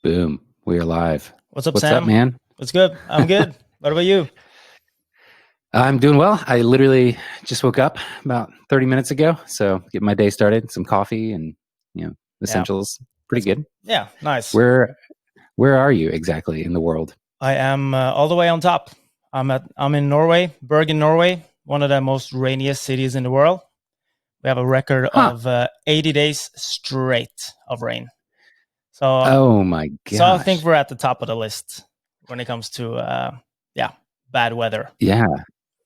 Boom. We are live. What's up, What's Sam? up, man? What's good? I'm good. What about you? I'm doing well. I literally just woke up about 30 minutes ago. So getting my day started, some coffee and, essentials. Pretty good. Yeah, nice. Where are you exactly in the world? I am all the way on top. I'm in Norway, Bergen, Norway, one of the most rainiest cities in the world. We have a record of 80 days straight of rain. So, oh my gosh. So I think we're at the top of the list when it comes to bad weather. Yeah.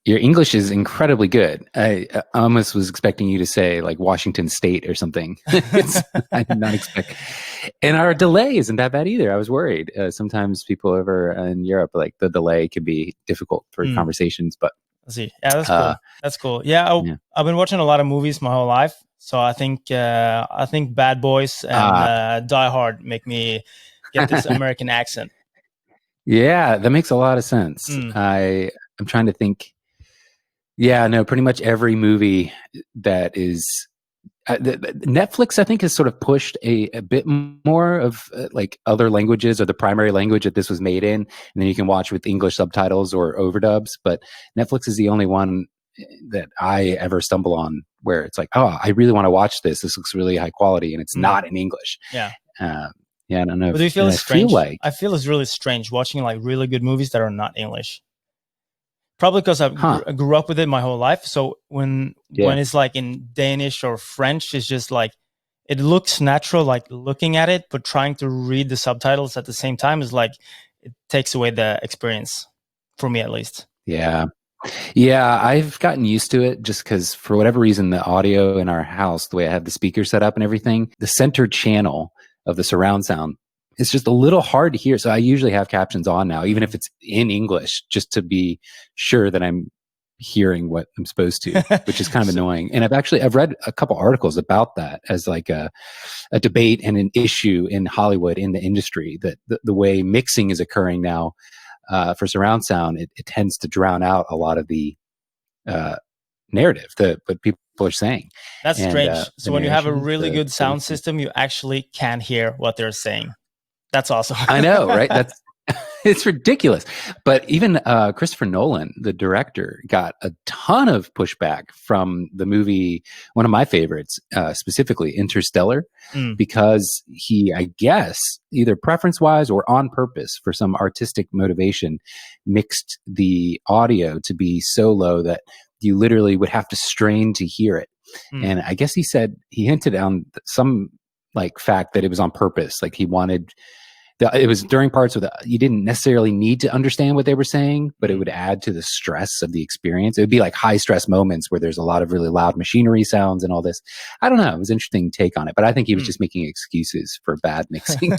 Your English is incredibly good. I almost was expecting you to say like Washington State or something. I did not expect. And our delay isn't that bad either. I was worried. Sometimes people over in Europe, like the delay can be difficult for conversations. But I see. Yeah, that's cool. That's cool. Yeah, I've been watching a lot of movies my whole life, so I think Bad Boys and Die Hard make me get this American accent. Yeah, that makes a lot of sense. I'm trying to think. Yeah, no, pretty much every movie that is Netflix, I think, has sort of pushed a bit more of like other languages or the primary language that this was made in, and then you can watch with English subtitles or overdubs. But Netflix is the only one that I ever stumble on where it's like, oh, I really want to watch this. This looks really high quality, and it's not in English. Yeah. I don't know. But do you feel it's strange? I feel it's really strange watching like really good movies that are not English. Probably because I grew up with it my whole life. So when it's like in Danish or French, it's just like, it looks natural, like looking at it, but trying to read the subtitles at the same time is like, it takes away the experience, for me at least. Yeah. Yeah, I've gotten used to it just because for whatever reason, the audio in our house, the way I have the speaker set up and everything, the center channel of the surround sound, it's just a little hard to hear. So I usually have captions on now, even if it's in English, just to be sure that I'm hearing what I'm supposed to, which is kind of annoying. And I've read a couple articles about that as like a debate and an issue in Hollywood, in the industry, that the way mixing is occurring now for surround sound, it tends to drown out a lot of the narrative, what people are saying. That's strange. So when you have a really good sound system, you actually can hear what they're saying. That's awesome. I know, right? It's ridiculous. But even Christopher Nolan, the director, got a ton of pushback from the movie, one of my favorites, specifically Interstellar, because he, I guess, either preference-wise or on purpose for some artistic motivation, mixed the audio to be so low that you literally would have to strain to hear it. And I guess he hinted on some like fact that it was on purpose. Like he wanted, it was during parts where you didn't necessarily need to understand what they were saying, but it would add to the stress of the experience. It would be like high stress moments where there's a lot of really loud machinery sounds and all this. I don't know. It was an interesting take on it, but I think he was just making excuses for bad mixing.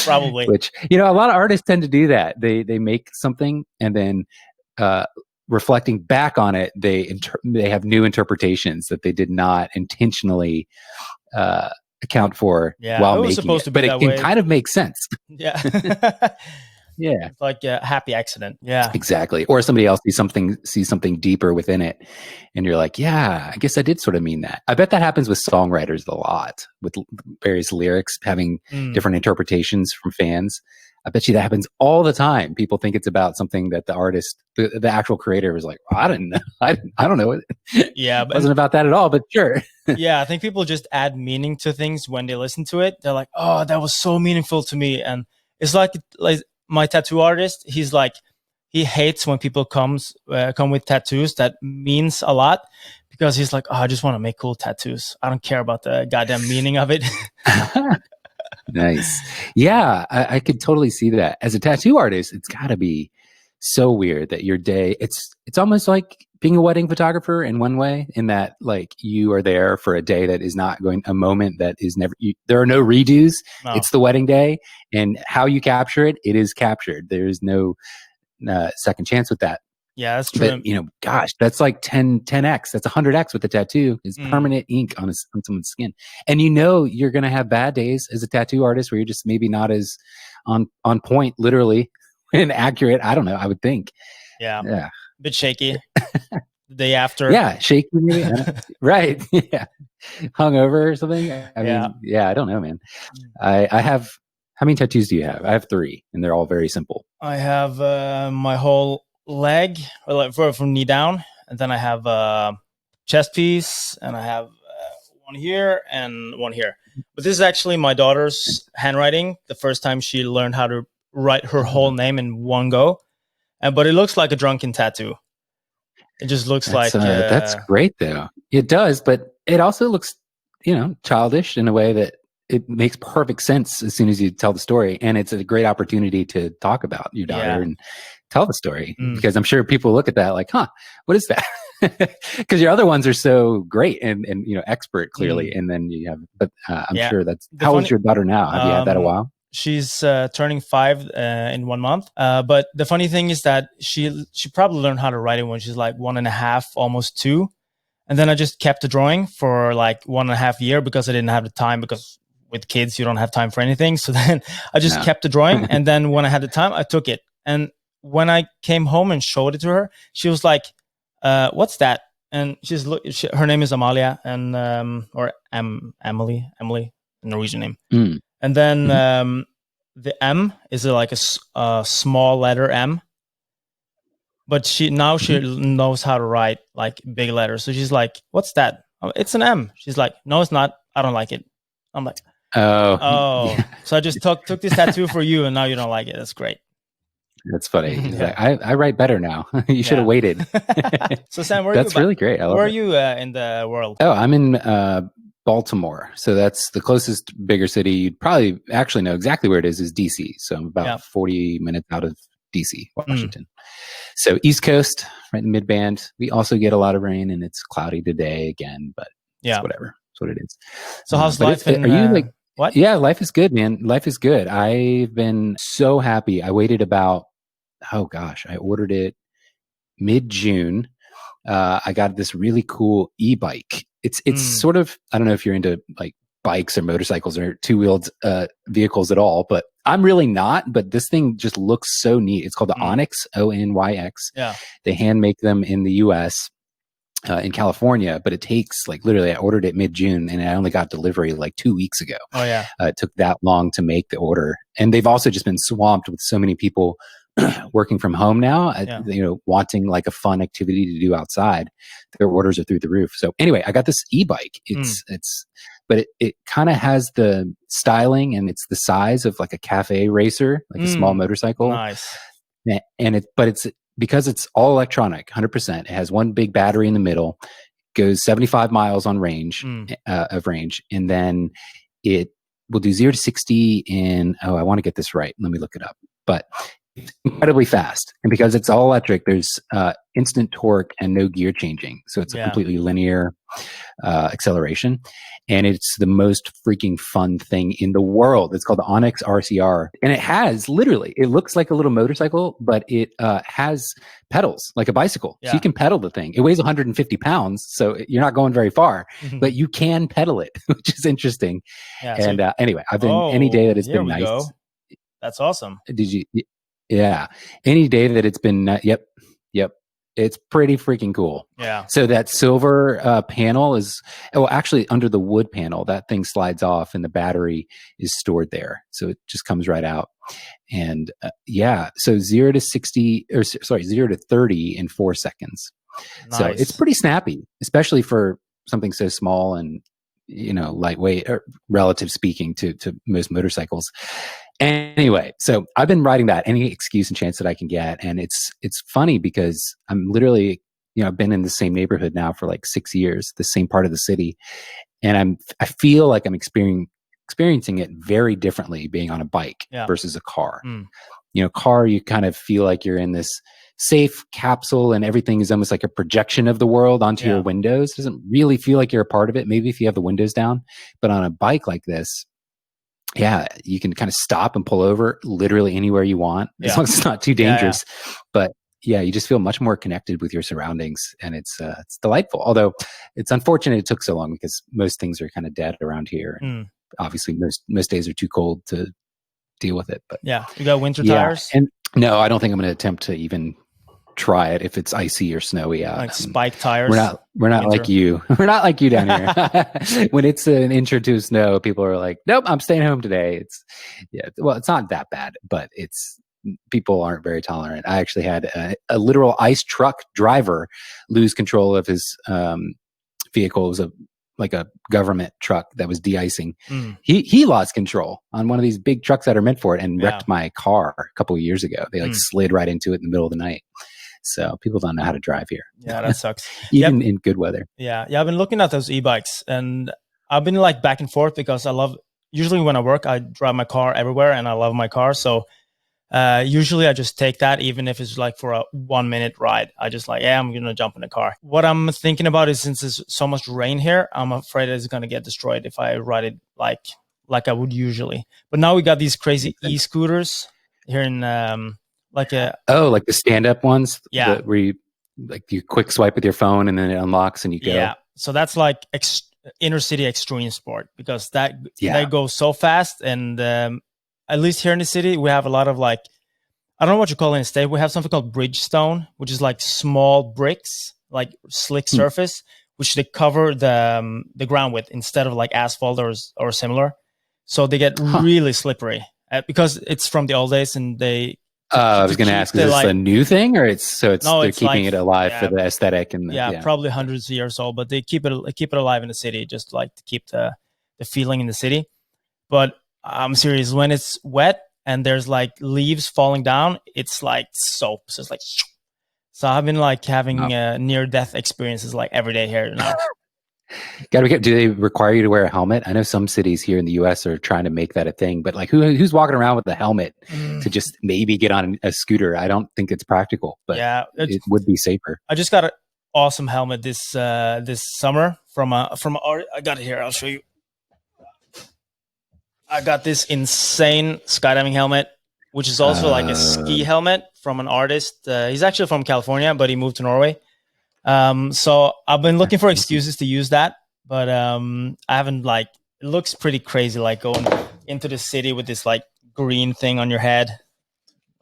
Probably. Which, a lot of artists tend to do that. They make something and then, reflecting back on it, they have new interpretations that they did not intentionally account for while making it. But it can kind of make sense. Yeah. Yeah. It's like a happy accident. Yeah. Exactly. Or somebody else sees something deeper within it. And you're like, yeah, I guess I did sort of mean that. I bet that happens with songwriters a lot, with various lyrics having different interpretations from fans. I bet you that happens all the time. People think it's about something that the artist, the actual creator, was like, well, I didn't know. I don't know. Yeah, it wasn't about that at all, but sure. Yeah, I think people just add meaning to things when they listen to it. They're like, oh, that was so meaningful to me. And it's like my tattoo artist, he's like, he hates when people come with tattoos that means a lot, because he's like, oh, I just want to make cool tattoos. I don't care about the goddamn meaning of it. Nice. Yeah, I could totally see that. As a tattoo artist, it's got to be so weird that your day, it's almost like being a wedding photographer in one way, in that like you are there for a day that is not going, a moment that is never, there are no redos. No. It's the wedding day, and how you capture it, it is captured. There is no second chance with that. Yeah, that's true. But, gosh, that's like 10x. That's 100x with the tattoo. It's permanent ink on someone's skin. And you're going to have bad days as a tattoo artist where you're just maybe not as on point, literally, and accurate. I don't know. I would think. Yeah. A bit shaky. The day after. Yeah, shaky maybe. Right. Yeah. Hungover or something. I mean, I don't know, man. I have How many tattoos do you have? I have 3, and they're all very simple. I have my whole leg, from knee down, and then I have a chest piece, and I have one here and one here. But this is actually my daughter's handwriting. The first time she learned how to write her whole name in one go, but it looks like a drunken tattoo. It just looks that's great, though. It does, but it also looks, childish in a way that it makes perfect sense as soon as you tell the story, and it's a great opportunity to talk about your daughter and tell the story, because I'm sure people look at that like, huh, what is that? Because your other ones are so great and expert, clearly, and then you have, but I'm sure that's how old is your daughter now? Have you had that a while? She's turning 5 in 1 month. But the funny thing is that she probably learned how to write it when she's like 1.5, almost 2. And then I just kept the drawing for like 1.5 years because I didn't have the time, because with kids, you don't have time for anything. So then I just kept the drawing. And then when I had the time, I took it. And when I came home and showed it to her, she was like, what's that? And her name is Amalia, and or Emily, Norwegian name. And then the M is like a small letter M. But she knows how to write like big letters. So she's like, what's that? Oh, it's an M. She's like, no, it's not. I don't like it. I'm like, oh. Yeah. So I just took this tattoo for you, and now you don't like it. That's great. That's funny. Like, I write better now. You should have waited. So Sam, that's really great. I love where are you in the world? Oh, I'm in Baltimore. So that's the closest bigger city. You'd probably actually know exactly where it is DC. So I'm about 40 minutes out of DC, Washington. So East Coast, right in the mid-band. We also get a lot of rain, and it's cloudy today again, but it's whatever. That's what it is. So how's life? Are you like, what? Yeah, life is good, man. Life is good. I've been so happy. I waited about, I ordered it mid-June. I got this really cool e-bike. It's sort of, I don't know if you're into like bikes or motorcycles or two-wheeled vehicles at all, but I'm really not. But this thing just looks so neat. It's called the ONYX, ONYX. Yeah. They hand make them in the US, in California, but it takes like literally, I ordered it mid-June and I only got delivery like 2 weeks ago. Oh yeah. It took that long to make the order. And they've also just been swamped with so many people working from home now, wanting like a fun activity to do outside. Their orders are through the roof. So anyway, I got this e-bike. But it kind of has the styling, and it's the size of like a cafe racer, like a small motorcycle. Nice. And it's because it's all electronic, 100%. It has one big battery in the middle, goes 75 miles on range, of range. And then it will do 0 to 60 in, I want to get this right. Let me look it up. But it's incredibly fast. And because it's all electric, there's instant torque and no gear changing. So it's a completely linear acceleration. And it's the most freaking fun thing in the world. It's called the ONYX RCR. And it has literally, it looks like a little motorcycle, but it has pedals like a bicycle. So you can pedal the thing. It weighs 150 pounds. So you're not going very far, but you can pedal it, which is interesting. Yeah, and anyway, I've been any day that it's been nice. Go. That's awesome. Did you? Yeah. Any day that it's been, yep. It's pretty freaking cool. Yeah. So that silver panel is, actually under the wood panel, that thing slides off and the battery is stored there. So it just comes right out. And so 0 to 30 in 4 seconds. Nice. So it's pretty snappy, especially for something so small and, lightweight, or relative speaking to most motorcycles. Anyway, so I've been riding that any excuse and chance that I can get. And it's funny because I'm literally, I've been in the same neighborhood now for like 6 years, the same part of the city. And I feel like I'm experiencing it very differently being on a bike versus a car. Car, you kind of feel like you're in this safe capsule and everything is almost like a projection of the world onto your windows. It doesn't really feel like you're a part of it. Maybe if you have the windows down, but on a bike like this, you can kind of stop and pull over literally anywhere you want, as long as it's not too dangerous. But you just feel much more connected with your surroundings, and it's delightful. Although it's unfortunate it took so long because most things are kind of dead around here. And obviously, most days are too cold to deal with it. But you got winter tires? And no, I don't think I'm going to attempt to even try it if it's icy or snowy out. Like spike tires. We're not like you. We're not like you down here. When it's an inch or two of snow, people are like, nope, I'm staying home today. It's not that bad, but people aren't very tolerant. I actually had a literal ice truck driver lose control of his vehicle. It was like a government truck that was de-icing. He lost control on one of these big trucks that are meant for it and wrecked my car a couple of years ago. They slid right into it in the middle of the night. So people don't know how to drive here. Yeah, that sucks. Even in good weather. Yeah. I've been looking at those e-bikes, and I've been like back and forth because usually when I work, I drive my car everywhere, and I love my car. So usually I just take that, even if it's like for a 1 minute ride. I just I'm going to jump in the car. What I'm thinking about is, since there's so much rain here, I'm afraid it's going to get destroyed if I ride it like I would usually. But now we got these crazy e-scooters here in like the stand-up ones. Yeah. Where you quick swipe with your phone and then it unlocks and you go. Yeah. So that's like inner city extreme sport, because they go so fast. And at least here in the city, we have a lot of I don't know what you call it in the state. We have something called Bridgestone, which is like small bricks, like slick surface, which they cover the ground with instead of like asphalt or similar. So they get really slippery because it's from the old days, and they. I was going to ask, is this a new thing, or they're keeping it alive for the aesthetic and probably hundreds of years old, but they keep it alive in the city, just like to keep the feeling in the city. But I'm serious, when it's wet and there's like leaves falling down, it's like soap. So it's like, so I've been like having near death experiences like every day here now. Do they require you to wear a helmet? I know some cities here in the US are trying to make that a thing, but like who's walking around with a helmet to just maybe get on a scooter? I don't think it's practical, but it would be safer. I just got an awesome helmet this summer from I got it here. I'll show you. I got this insane skydiving helmet, which is also like a ski helmet from an artist. He's actually from California, but he moved to Norway. So I've been looking for excuses to use that, but I haven't it looks pretty crazy, like going into the city with this like green thing on your head.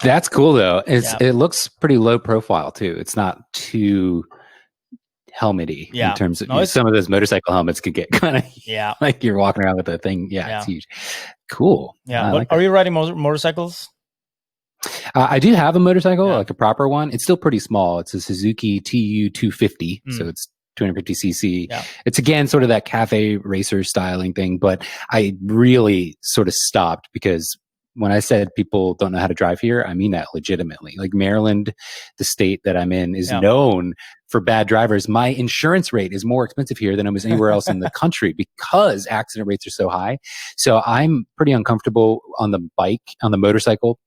That's cool though. It looks pretty low profile too. It's not too helmety in terms of some of those motorcycle helmets could get kind of like you're walking around with a thing. Yeah. It's huge. Cool. Yeah. Are you riding motorcycles? I do have a motorcycle, like a proper one. It's still pretty small. It's a Suzuki TU 250, so it's 250cc. Yeah. It's again sort of that cafe racer styling thing, but I really sort of stopped because when I said people don't know how to drive here, I mean that legitimately. Like Maryland, the state that I'm in, is known for bad drivers. My insurance rate is more expensive here than almost anywhere else in the country because accident rates are so high. So I'm pretty uncomfortable on the motorcycle.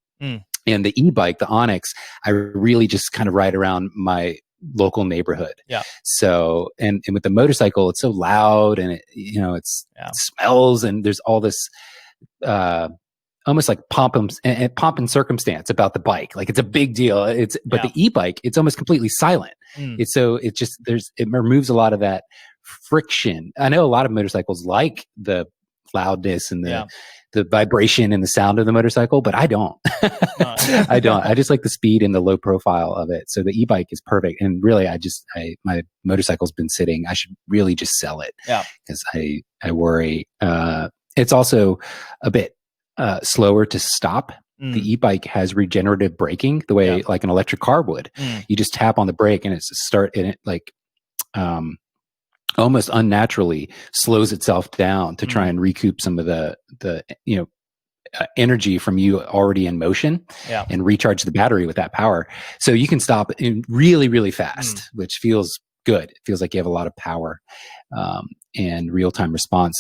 And the e-bike, the ONYX, I really just kind of ride around my local neighborhood. Yeah. So, and with the motorcycle, it's so loud and it smells, and there's all this, almost like pomp and circumstance about the bike. Like it's a big deal. But the e-bike, it's almost completely silent. It removes a lot of that friction. I know a lot of motorcycles like the loudness and the vibration and the sound of the motorcycle, but I don't. I don't. I just like the speed and the low profile of it. So the e-bike is perfect. And really, my motorcycle's been sitting. I should really just sell it. Yeah. Because I worry. It's also a bit slower to stop. The e-bike has regenerative braking the way like an electric car would. You just tap on the brake and almost unnaturally slows itself down to try and recoup some of the energy from you already in motion and recharge the battery with that power. So you can stop really, really fast, which feels good. It feels like you have a lot of power and real-time response.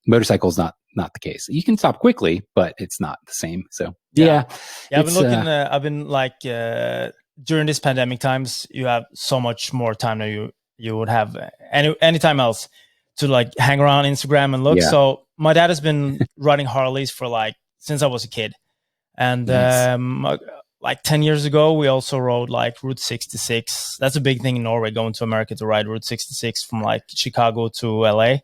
Motorcycle's not the case. You can stop quickly, but it's not the same. So I've been looking. I've been like during this pandemic times, you have so much more time than you would have anytime else to like hang around Instagram and look. Yeah. So my dad has been riding Harleys for since I was a kid. And like 10 years ago, we also rode like Route 66. That's a big thing in Norway, going to America to ride Route 66 from like Chicago to LA.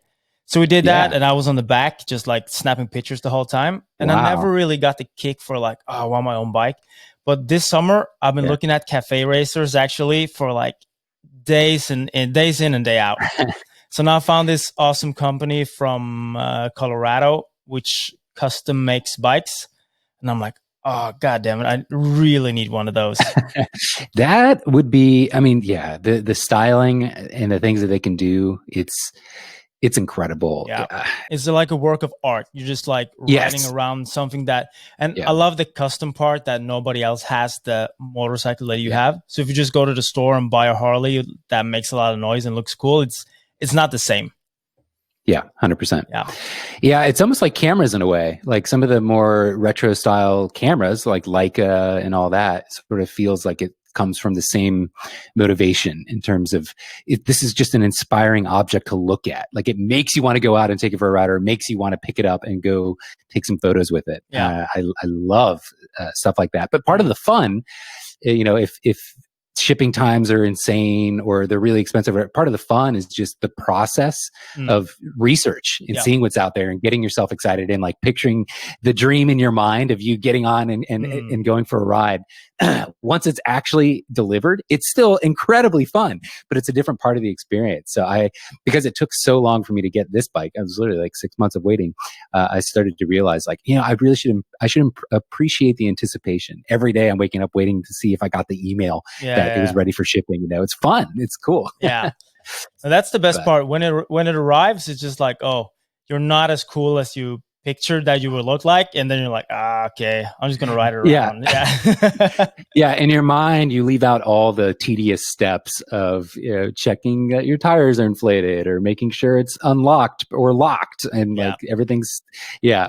So we did that, and I was on the back just like snapping pictures the whole time. And I never really got the kick for I want my own bike. But this summer, I've been looking at cafe racers actually for like days in and day out. So now I found this awesome company from Colorado, which custom makes bikes. And I'm like, oh, God damn it. I really need one of those. That would be, I mean, yeah, the styling and the things that they can do, it's incredible. Yeah. It's like a work of art. You're just like riding around something that, and I love the custom part that nobody else has, the motorcycle that you have. So if you just go to the store and buy a Harley that makes a lot of noise and looks cool, it's not the same. Yeah, 100%. Yeah. Yeah, it's almost like cameras in a way. Like some of the more retro style cameras like Leica and all that sort of feels like it comes from the same motivation in terms of this is just an inspiring object to look at. Like it makes you want to go out and take it for a ride, or it makes you want to pick it up and go take some photos with it. Yeah. I love stuff like that. But part of the fun, if shipping times are insane or they're really expensive, part of the fun is just the process of research and seeing what's out there and getting yourself excited and like picturing the dream in your mind of you getting on and going for a ride. Once it's actually delivered, it's still incredibly fun, but it's a different part of the experience. So because it took so long for me to get this bike, I was literally like 6 months of waiting. I started to realize like, I should appreciate the anticipation. Every day I'm waking up waiting to see if I got the email that it was ready for shipping. It's fun. It's cool. Yeah. So that's the best part. When it arrives, it's just like, oh, you're not as cool as you pictured that you would look like, and then you're like, okay, I'm just gonna ride it around. Yeah. Yeah, in your mind you leave out all the tedious steps of checking that your tires are inflated or making sure it's unlocked or locked, and like everything's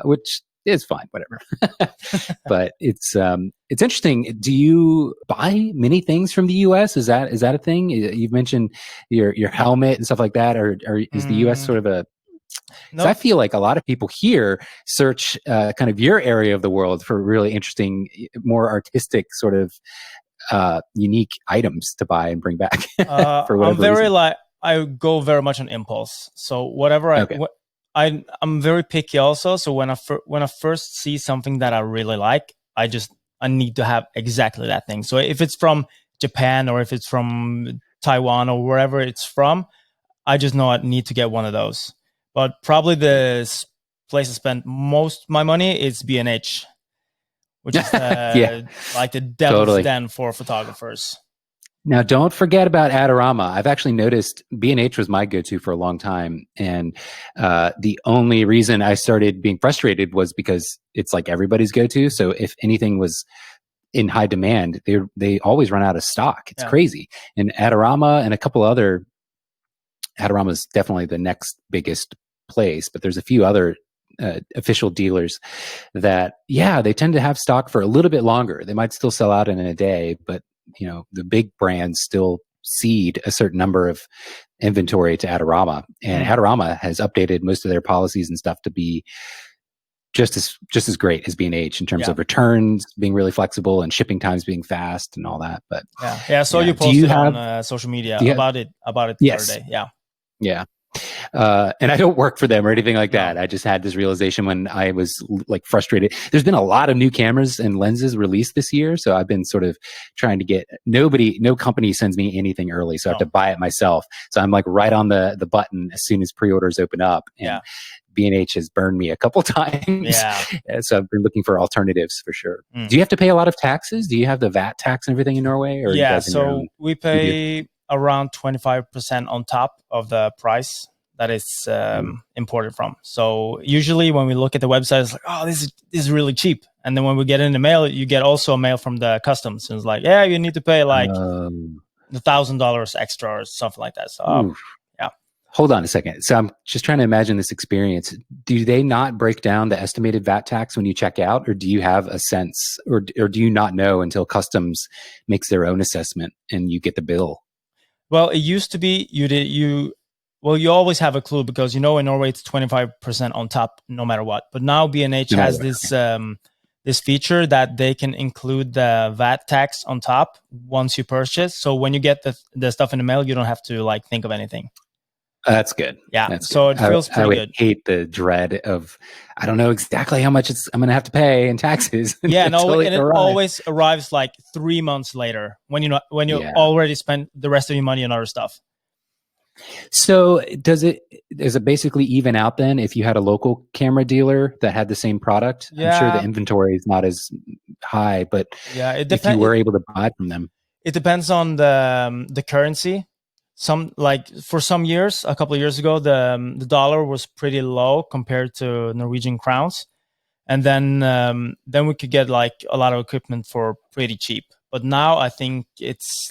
which is fine, whatever. But it's interesting. Do you buy many things from the US? Is that a thing? You've mentioned your helmet and stuff like that, or is the US sort of a I feel like a lot of people here search kind of your area of the world for really interesting, more artistic sort of unique items to buy and bring back. For whatever reason. I go very much on impulse. So whatever I'm very picky also. So when I first see something that I really like, I need to have exactly that thing. So if it's from Japan or if it's from Taiwan or wherever it's from, I just know I need to get one of those. But probably the place I spend most of my money is B&H, which is like the devil's den for photographers. Now, don't forget about Adorama. I've actually noticed B&H was my go-to for a long time. And the only reason I started being frustrated was because it's like everybody's go-to. So if anything was in high demand, they always run out of stock. It's crazy. And Adorama and a couple other, Adorama is definitely the next biggest place, but there's a few other official dealers that, they tend to have stock for a little bit longer. They might still sell out in a day, but the big brands still cede a certain number of inventory to Adorama, and Adorama has updated most of their policies and stuff to be just as great as B&H in terms of returns being really flexible and shipping times being fast and all that. But so you posted on social media about it the other day. Yeah. And I don't work for them or anything like that. I just had this realization when I was like frustrated. There's been a lot of new cameras and lenses released this year. So I've been sort of trying to get, no company sends me anything early. So I have to buy it myself. So I'm like right on the button as soon as pre-orders open up. And B&H has burned me a couple times. So I've been looking for alternatives for sure. Do you have to pay a lot of taxes? Do you have the VAT tax and everything in Norway? Or so we pay around 25% on top of the price that is imported from. So usually when we look at the website, it's like, oh, this is really cheap. And then when we get in the mail, you get also a mail from the customs. And it's like, you need to pay like $1,000 extra or something like that. So Hold on a second. So I'm just trying to imagine this experience. Do they not break down the estimated VAT tax when you check out, or do you have a sense, or do you not know until customs makes their own assessment and you get the bill? Well, it used to be you always have a clue because in Norway it's 25% on top no matter what. But now B&H has this feature that they can include the VAT tax on top once you purchase. So when you get the stuff in the mail, you don't have to like think of anything. That's good. Yeah. That's so good. it feels pretty I would good. hate the dread of, I don't know exactly how much I'm going to have to pay in taxes. Yeah, no, and it always arrives like 3 months later when you already spent the rest of your money on other stuff. So does it basically even out then if you had a local camera dealer that had the same product? Yeah. I'm sure the inventory is not as high, but yeah, if you were able to buy from them. It depends on the currency. For some years, a couple of years ago, the dollar was pretty low compared to Norwegian crowns, and then we could get like a lot of equipment for pretty cheap. But now I think it's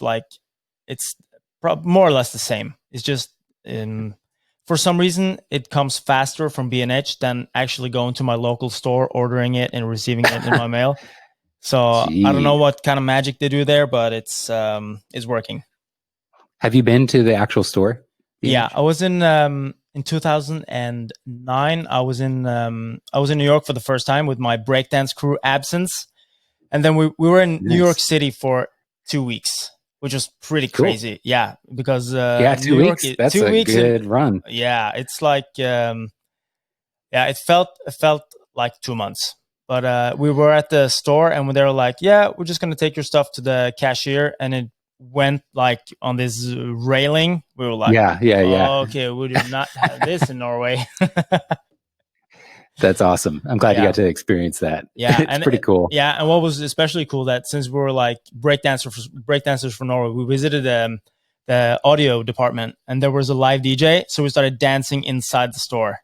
more or less the same. It's just for some reason it comes faster from B&H than actually going to my local store, ordering it, and receiving it in my mail. So I don't know what kind of magic they do there, but it's working. Have you been to the actual store? Yeah, I was in 2009. I was in New York for the first time with my breakdance crew Absence, and then we were in New York City for 2 weeks, which was pretty crazy. Yeah, because 2 weeks. That's 2 weeks a good run. Yeah, it's like it felt like 2 months. But we were at the store and they were like, yeah, we're just going to take your stuff to the cashier. And it went like on this railing. We were like, yeah. Okay, we do not have this in Norway. That's awesome. I'm glad you got to experience that. Yeah. It's pretty cool. Yeah. And what was especially cool that since we were like breakdancers for Norway, we visited the audio department and there was a live DJ. So we started dancing inside the store.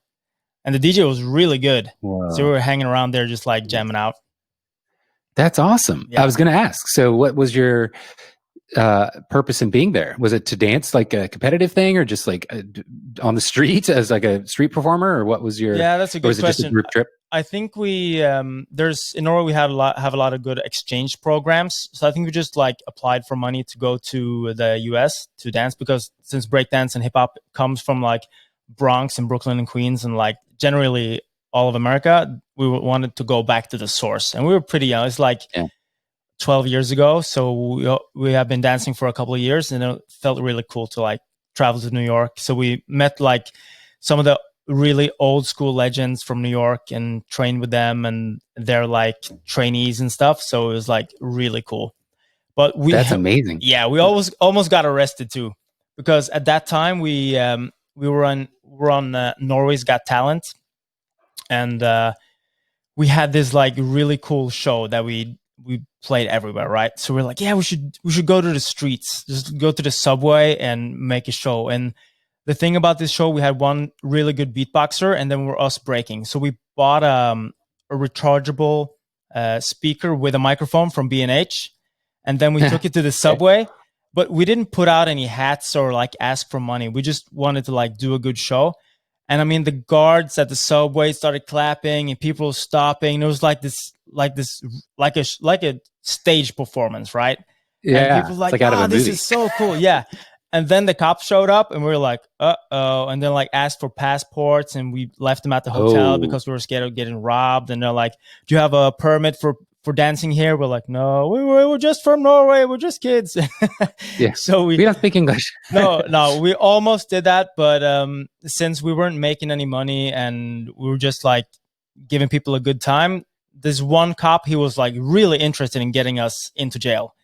And the DJ was really good. Whoa. So we were hanging around there just like jamming out. That's awesome. Yeah. I was going to ask, so what was your purpose in being there? Was it to dance like a competitive thing or just like on the street as like a street performer, or what was your... Yeah, that's a good question. Was it just a group trip? I think we, in Norway, we have a lot of good exchange programs. So I think we just like applied for money to go to the US to dance, because since breakdance and hip hop comes from like Bronx and Brooklyn and Queens and like generally all of America, we wanted to go back to the source. And we were pretty young. It's like 12 years ago. So we have been dancing for a couple of years, and it felt really cool to like travel to New York. So we met like some of the really old school legends from New York and trained with them, and they're like trainees and stuff. So it was like really cool. But that's amazing. Yeah, we almost got arrested too, because at that time we were on Norway's Got Talent, and we had this like really cool show that we played everywhere, right? So we're like, yeah, we should go to the streets, just go to the subway and make a show. And the thing about this show, we had one really good beatboxer, and then we were us breaking. So we bought a rechargeable speaker with a microphone from B&H, and then we took it to the subway. But we didn't put out any hats or like ask for money. We just wanted to like do a good show. And I mean, the guards at the subway started clapping and people were stopping. It was like a stage performance, right? Yeah. And people were like, out of a this movie. Is so cool. Yeah. And then the cops showed up and we were like, uh-oh. And then like asked for passports, and we left them at the hotel because we were scared of getting robbed. And they're like, do you have a permit for dancing here? We're like, no, we're just from Norway. We're just kids. Yeah. So we don't speak English. no, we almost did that. But since we weren't making any money and we were just like giving people a good time, this one cop, he was like really interested in getting us into jail.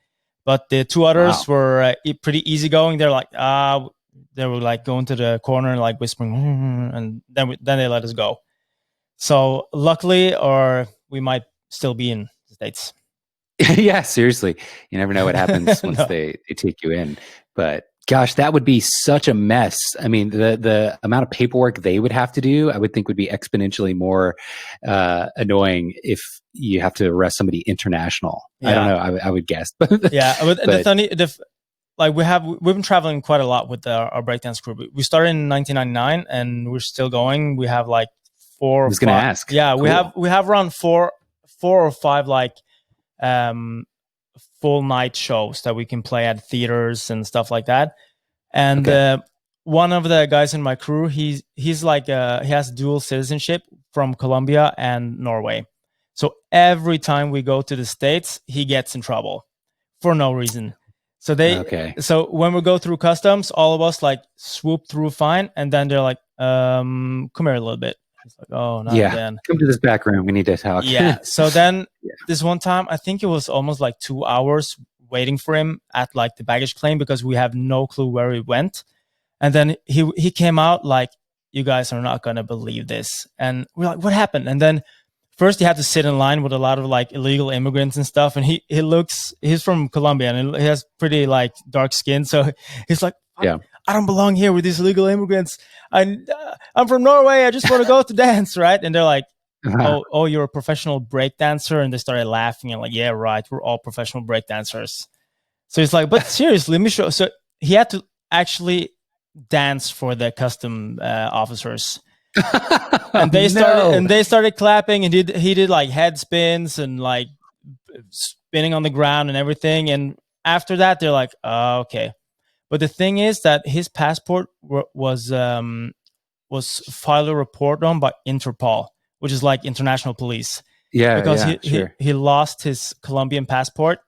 But the two others were pretty easygoing. They're like, they were like going to the corner and like whispering, and then they let us go. So luckily, or we might still be in the States. Yeah, seriously. You never know what happens once they take you in. But gosh, that would be such a mess. I mean, the amount of paperwork they would have to do, I would think would be exponentially more annoying if you have to arrest somebody international. Yeah. I don't know. I would guess. Yeah, but we've been traveling quite a lot with our breakdance crew. We started in 1999 and we're still going. We have like 4 or 5. I was going to ask. Yeah, cool. we have around 4 or 5 like full night shows that we can play at theaters and stuff like that. And one of the guys in my crew, he's like he has dual citizenship from Colombia and Norway. So every time we go to the States, he gets in trouble for no reason. So so when we go through customs, all of us like swoop through fine, and then they're like, come here a little bit. It's like, oh, not again. Come to this back room. We need to talk. Yeah. So then this one time, I think it was almost like 2 hours waiting for him at like the baggage claim because we have no clue where he went. And then he came out like, you guys are not going to believe this. And we're like, what happened? And then first he had to sit in line with a lot of like illegal immigrants and stuff. And he's from Colombia and he has pretty like dark skin. So he's like, I don't belong here with these illegal immigrants. I'm from Norway. I just want to go to dance, right? And they're like, oh, you're a professional breakdancer? And they started laughing and like, yeah, right. We're all professional breakdancers. So he's like, but seriously, let me show. So he had to actually dance for the custom officers. And they started clapping, and he did like head spins and like spinning on the ground and everything. And after that, they're like, oh, okay. But the thing is that his passport was filed a report on by Interpol, which is like international police. Yeah, because he lost his Colombian passport,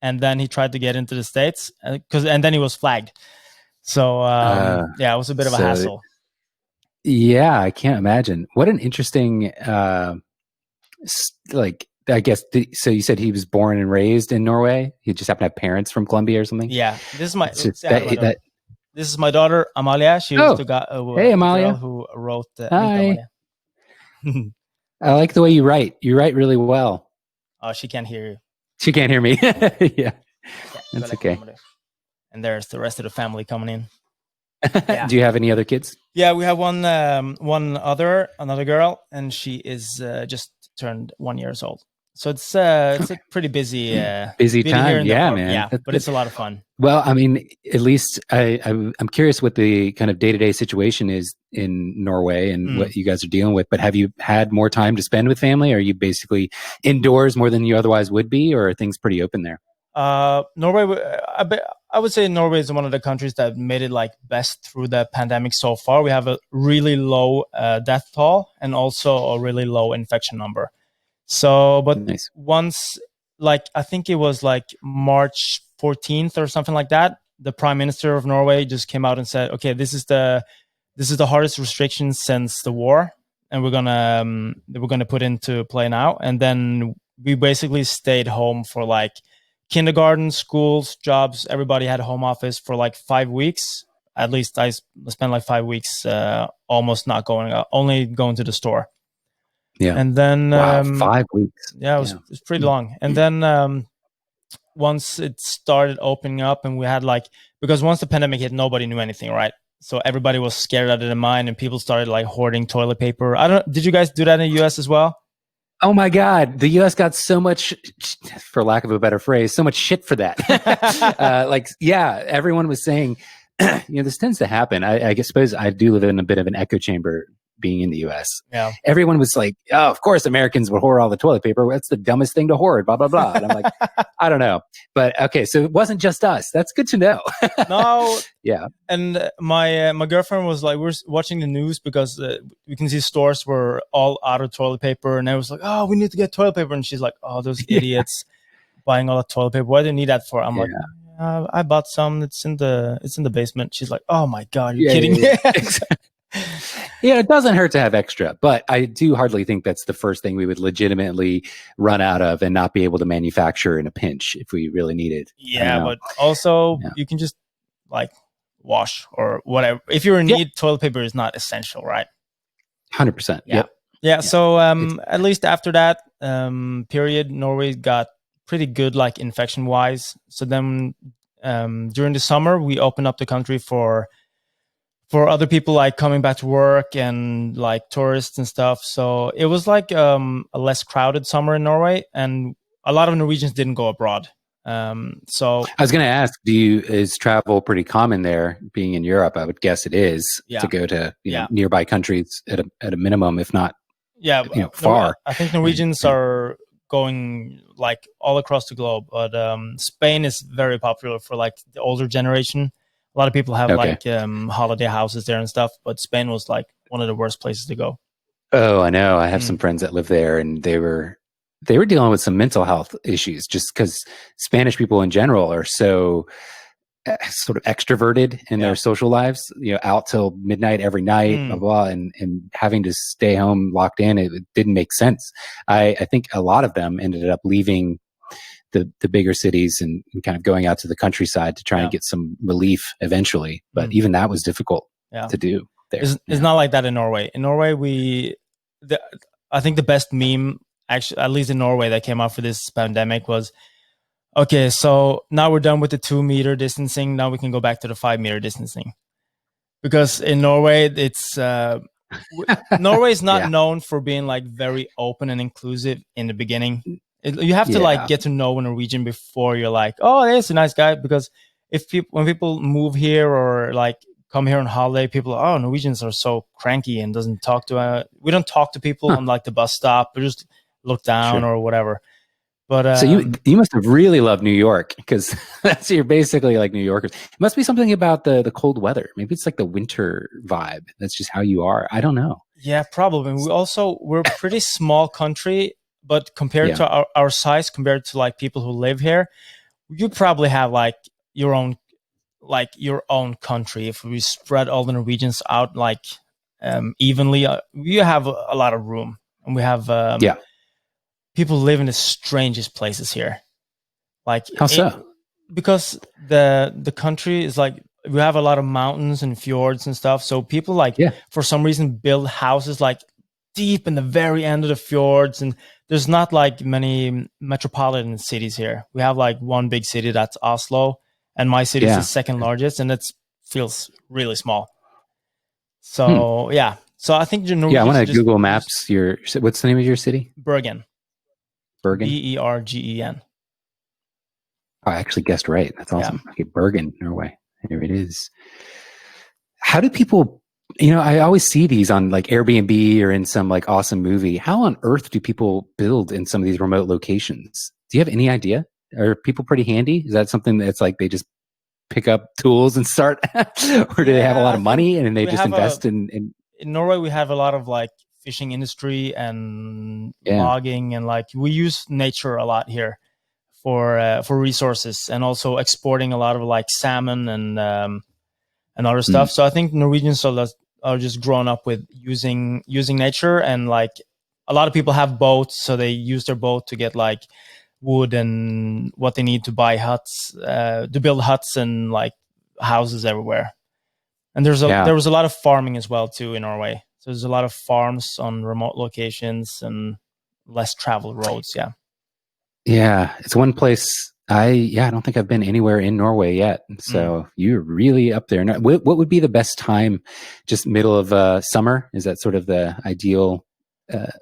and then he tried to get into the States, and then he was flagged. So it was a bit of a hassle. Yeah, I can't imagine. What an interesting, I guess. So you said he was born and raised in Norway. He just happened to have parents from Colombia or something. Yeah, this is my this is my daughter Amalia. She was the guy, hey, Amalia, girl who wrote. Hi. I like the way you write. You write really well. Oh, she can't hear you. She can't hear me. Yeah, that's okay. And there's the rest of the family coming in. Yeah. Do you have any other kids? Yeah, we have another girl, and she is just turned 1 year old. So it's a pretty busy time. Yeah, man. Yeah, but it's a lot of fun. Well, I mean, at least I'm curious what the kind of day-to-day situation is in Norway and what you guys are dealing with. But have you had more time to spend with family? Are you basically indoors more than you otherwise would be, or are things pretty open there? Norway, I would say Norway is one of the countries that made it like best through the pandemic so far. We have a really low death toll and also a really low infection number. So, but once, like, I think it was like March 14th or something like that, the Prime Minister of Norway just came out and said, okay, this is the hardest restrictions since the war, and we're gonna put into play now. And then we basically stayed home for like kindergarten, schools, jobs. Everybody had a home office for like 5 weeks. At least I spent like 5 weeks almost not going out, only going to the store. Yeah. And then 5 weeks. Yeah, it was pretty long. And then once it started opening up, and we had like, because once the pandemic hit, nobody knew anything, right? So everybody was scared out of their mind, and people started like hoarding toilet paper. Did you guys do that in the US as well? Oh my God, the US got so much, for lack of a better phrase, so much shit for that. Everyone was saying, this tends to happen. I suppose I do live in a bit of an echo chamber being in the US. Yeah. Everyone was like, oh, of course Americans would hoard all the toilet paper. That's the dumbest thing to hoard, blah, blah, blah. And I'm like, I don't know. But okay, so it wasn't just us. That's good to know. No. Yeah. And my girlfriend was like, we're watching the news because we can see stores were all out of toilet paper. And I was like, oh, we need to get toilet paper. And she's like, oh, those idiots buying all the toilet paper. What do you need that for? I'm like, I bought some. It's in the basement. She's like, oh my God, you're kidding me. Yeah, it doesn't hurt to have extra, but I do hardly think that's the first thing we would legitimately run out of and not be able to manufacture in a pinch if we really needed. Yeah, but also you can just like wash or whatever. If you're in need, toilet paper is not essential, right? 100%. Yeah. So at least after that period, Norway got pretty good, like infection wise. So then during the summer, we opened up the country for other people like coming back to work and like tourists and stuff. So it was like a less crowded summer in Norway, and a lot of Norwegians didn't go abroad. So I was going to ask, is travel pretty common there being in Europe? I would guess it is to go to nearby countries at a minimum, if not far. I think Norwegians are going like all across the globe, but Spain is very popular for like the older generation. A lot of people have like holiday houses there and stuff, but Spain was like one of the worst places to go. Oh, I know. I have some friends that live there, and they were they were dealing with some mental health issues just because Spanish people in general are so sort of extroverted in their social lives, out till midnight every night, blah, blah, and having to stay home locked in, it didn't make sense. I think a lot of them ended up leaving the bigger cities and kind of going out to the countryside to try and get some relief eventually. But even that was difficult to do there. It's not like that in Norway. In Norway, I think the best meme, actually, at least in Norway, that came out for this pandemic was, okay, so now we're done with the 2 meter distancing. Now we can go back to the 5 meter distancing. Because in Norway, it's Norway is not known for being like very open and inclusive in the beginning. You have to like get to know a Norwegian before you're like, oh, there's a nice guy. Because when people move here or like come here on holiday, people are, oh, Norwegians are so cranky and we don't talk to people on like the bus stop. We just look down or whatever. But so you must have really loved New York, because you're basically like New Yorkers. It must be something about the cold weather. Maybe it's like the winter vibe. That's just how you are. I don't know. Yeah, probably. We're a pretty small country, but compared to our size, compared to like people who live here, you probably have like your own country. If we spread all the Norwegians out like evenly, we have a lot of room, and we have people live in the strangest places here. Like how so? Because the country is like, we have a lot of mountains and fjords and stuff. So people for some reason build houses like deep in the very end of the fjords, and there's not like many metropolitan cities here. We have like one big city, that's Oslo, and my city is the second largest, and it feels really small. So so I think I want to Google Maps what's the name of your city? Bergen. Bergen? Bergen. Oh, I actually guessed right. That's awesome. Yeah. Okay, Bergen, Norway. Here it is. How do people, I always see these on like Airbnb or in some like awesome movie. How on earth do people build in some of these remote locations? Do you have any idea? Are people pretty handy? Is that something that's like they just pick up tools and start? Or do they have a lot of money and they just invest in... In Norway, we have a lot of like fishing industry and logging, and like we use nature a lot here for resources, and also exporting a lot of like salmon and other stuff. So I think Norwegians are just grown up with using nature, and like a lot of people have boats, so they use their boat to get like wood and what they need to buy huts, to build huts and like houses everywhere. And there was a lot of farming as well too in Norway. So there's a lot of farms on remote locations and less traveled roads. Yeah, it's one place I don't think I've been anywhere in Norway yet. So you're really up there. What would be the best time? Just middle of summer? Is that sort of the ideal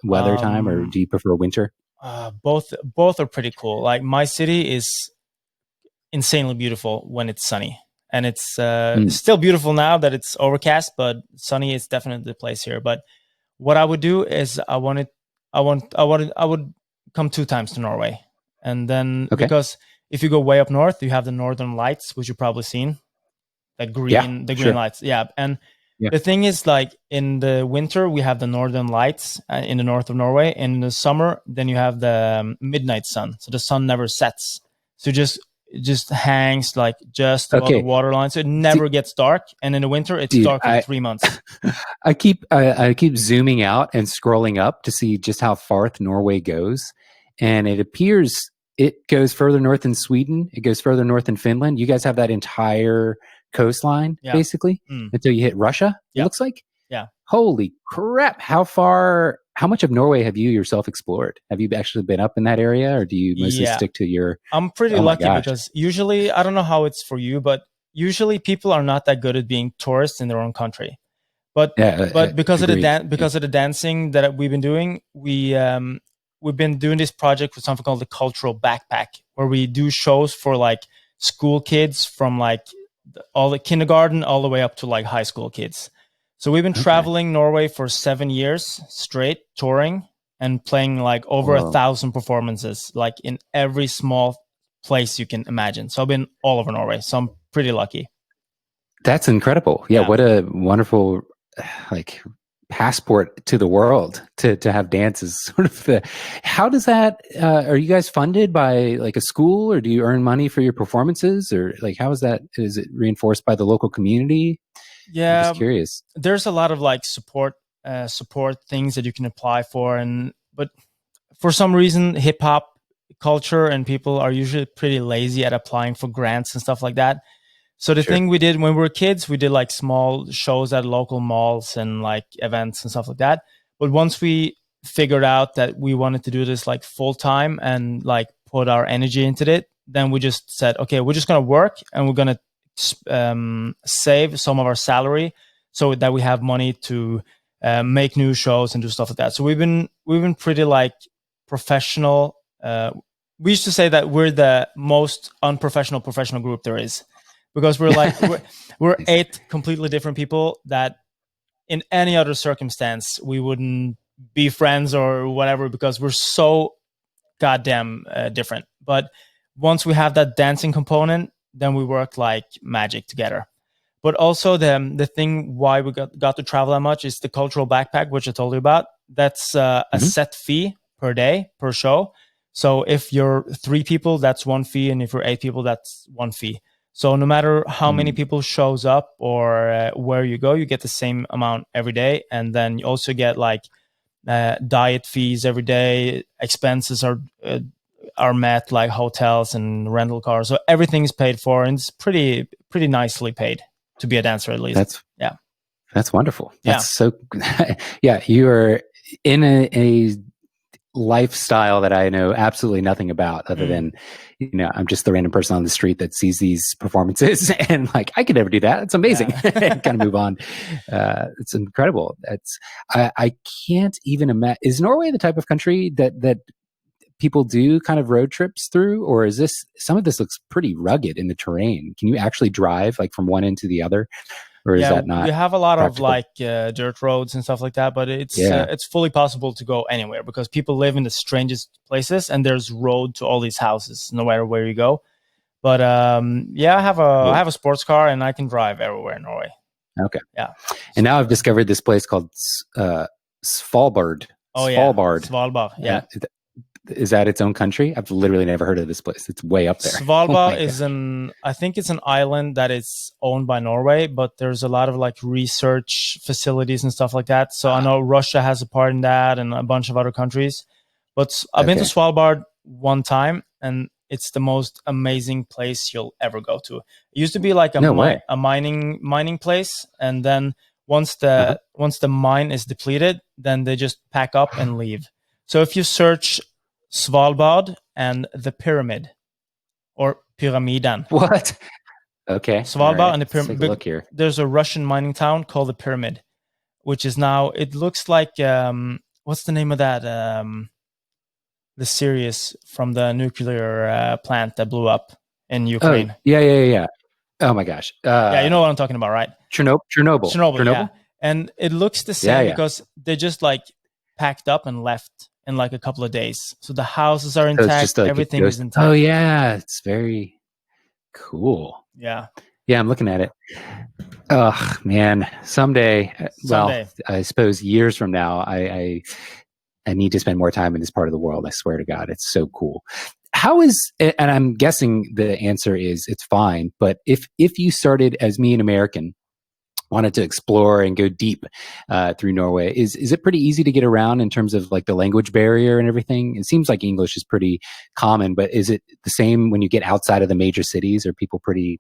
weather time, or do you prefer winter? Both are pretty cool. Like my city is insanely beautiful when it's sunny. And it's still beautiful now that it's overcast, but sunny is definitely the place here. But what I would do is I would come 2 times to Norway. And then because if you go way up north, you have the Northern Lights, which you've probably seen. The green lights. Yeah. And the thing is, like in the winter, we have the Northern Lights in the north of Norway. And in the summer, then you have the midnight sun. So the sun never sets. So it just hangs like just above the waterline, so it never gets dark. And in the winter, it's dark for 3 months. I keep zooming out and scrolling up to see just how far Norway goes, and it appears it goes further north in Sweden. It goes further north in Finland. You guys have that entire coastline basically until you hit Russia. It looks like. Yeah. Holy crap! How much of Norway have you yourself explored? Have you actually been up in that area, or do you mostly stick to your... I'm pretty lucky because usually, I don't know how it's for you, but usually people are not that good at being tourists in their own country. But because of the dancing that we've been doing, we've been doing this project with something called the Cultural Backpack, where we do shows for like school kids from like all the kindergarten all the way up to like high school kids. So we've been traveling Norway for 7 years straight, touring and playing like over 1,000 performances, like in every small place you can imagine. So I've been all over Norway. So I'm pretty lucky. That's incredible. Yeah. What a wonderful passport to the world to have dance is sort of the, how does that, are you guys funded by like a school, or do you earn money for your performances, or like, how is that, is it reinforced by the local community? Yeah. I'm just curious. There's a lot of like support things that you can apply for. But for some reason, hip hop culture and people are usually pretty lazy at applying for grants and stuff like that. So the thing we did when we were kids, we did like small shows at local malls and like events and stuff like that. But once we figured out that we wanted to do this like full time and like put our energy into it, then we just said, okay, we're just going to work and we're going to save some of our salary so that we have money to make new shows and do stuff like that. So we've been pretty like professional. We used to say that we're the most unprofessional professional group there is. Because we're like we're 8 completely different people that in any other circumstance we wouldn't be friends or whatever, because we're so goddamn different. But once we have that dancing component, then we work like magic together. But also the thing why we got to travel that much is the cultural backpack, which I told you about. That's a set fee per day per show. So if you're 3 people, that's 1 fee, and if you're 8 people, that's 1 fee. So no matter how many people shows up or where you go, you get the same amount every day. And then you also get like diet fees every day. Expenses are met, like hotels and rental cars. So everything's paid for, and it's pretty nicely paid to be a dancer, at least. That's wonderful. That's so, yeah, you are in a lifestyle that I know absolutely nothing about, other than, I'm just the random person on the street that sees these performances and like, I could never do that. It's amazing. And kind of move on. It's incredible. I can't even imagine. Is Norway the type of country that people do kind of road trips through, or is some of this looks pretty rugged in the terrain? Can you actually drive like from one end to the other? Or is that not? We have a lot practical? of like dirt roads and stuff like that, but it's fully possible to go anywhere because people live in the strangest places, and there's road to all these houses no matter where you go. But I have a sports car and I can drive everywhere in Norway. Okay. Yeah. And now I've discovered this place called Svalbard. Oh Svalbard. Svalbard. Yeah. Is that its own country? I've literally never heard of this place. It's way up there. Svalbard is I think it's an island that is owned by Norway, but there's a lot of like research facilities and stuff like that. So I know Russia has a part in that and a bunch of other countries. But I've been to Svalbard one time, and it's the most amazing place you'll ever go to. It used to be like a mining place, and then once the mine is depleted, then they just pack up and leave. So if you search Svalbard and the pyramid, or Pyramiden. What? Okay. Svalbard and the pyramid. Take a look here. There's a Russian mining town called the Pyramid, which is now, it looks like, what's the name of that? The series from the nuclear plant that blew up in Ukraine. Oh, yeah. Oh my gosh. You know what I'm talking about, right? Chernobyl. Yeah. And it looks the same because they just like packed up and left in like a couple of days. So the houses are intact. Like everything is intact. Oh yeah. It's very cool. Yeah. Yeah. I'm looking at it. Oh man. Someday. Well, I suppose years from now, I need to spend more time in this part of the world. I swear to God, it's so cool. How is, and I'm guessing the answer is it's fine, but if you started as me, an American, wanted to explore and go deep through Norway, is it pretty easy to get around in terms of like the language barrier and everything? It seems like English is pretty common, but is it the same when you get outside of the major cities? Are people pretty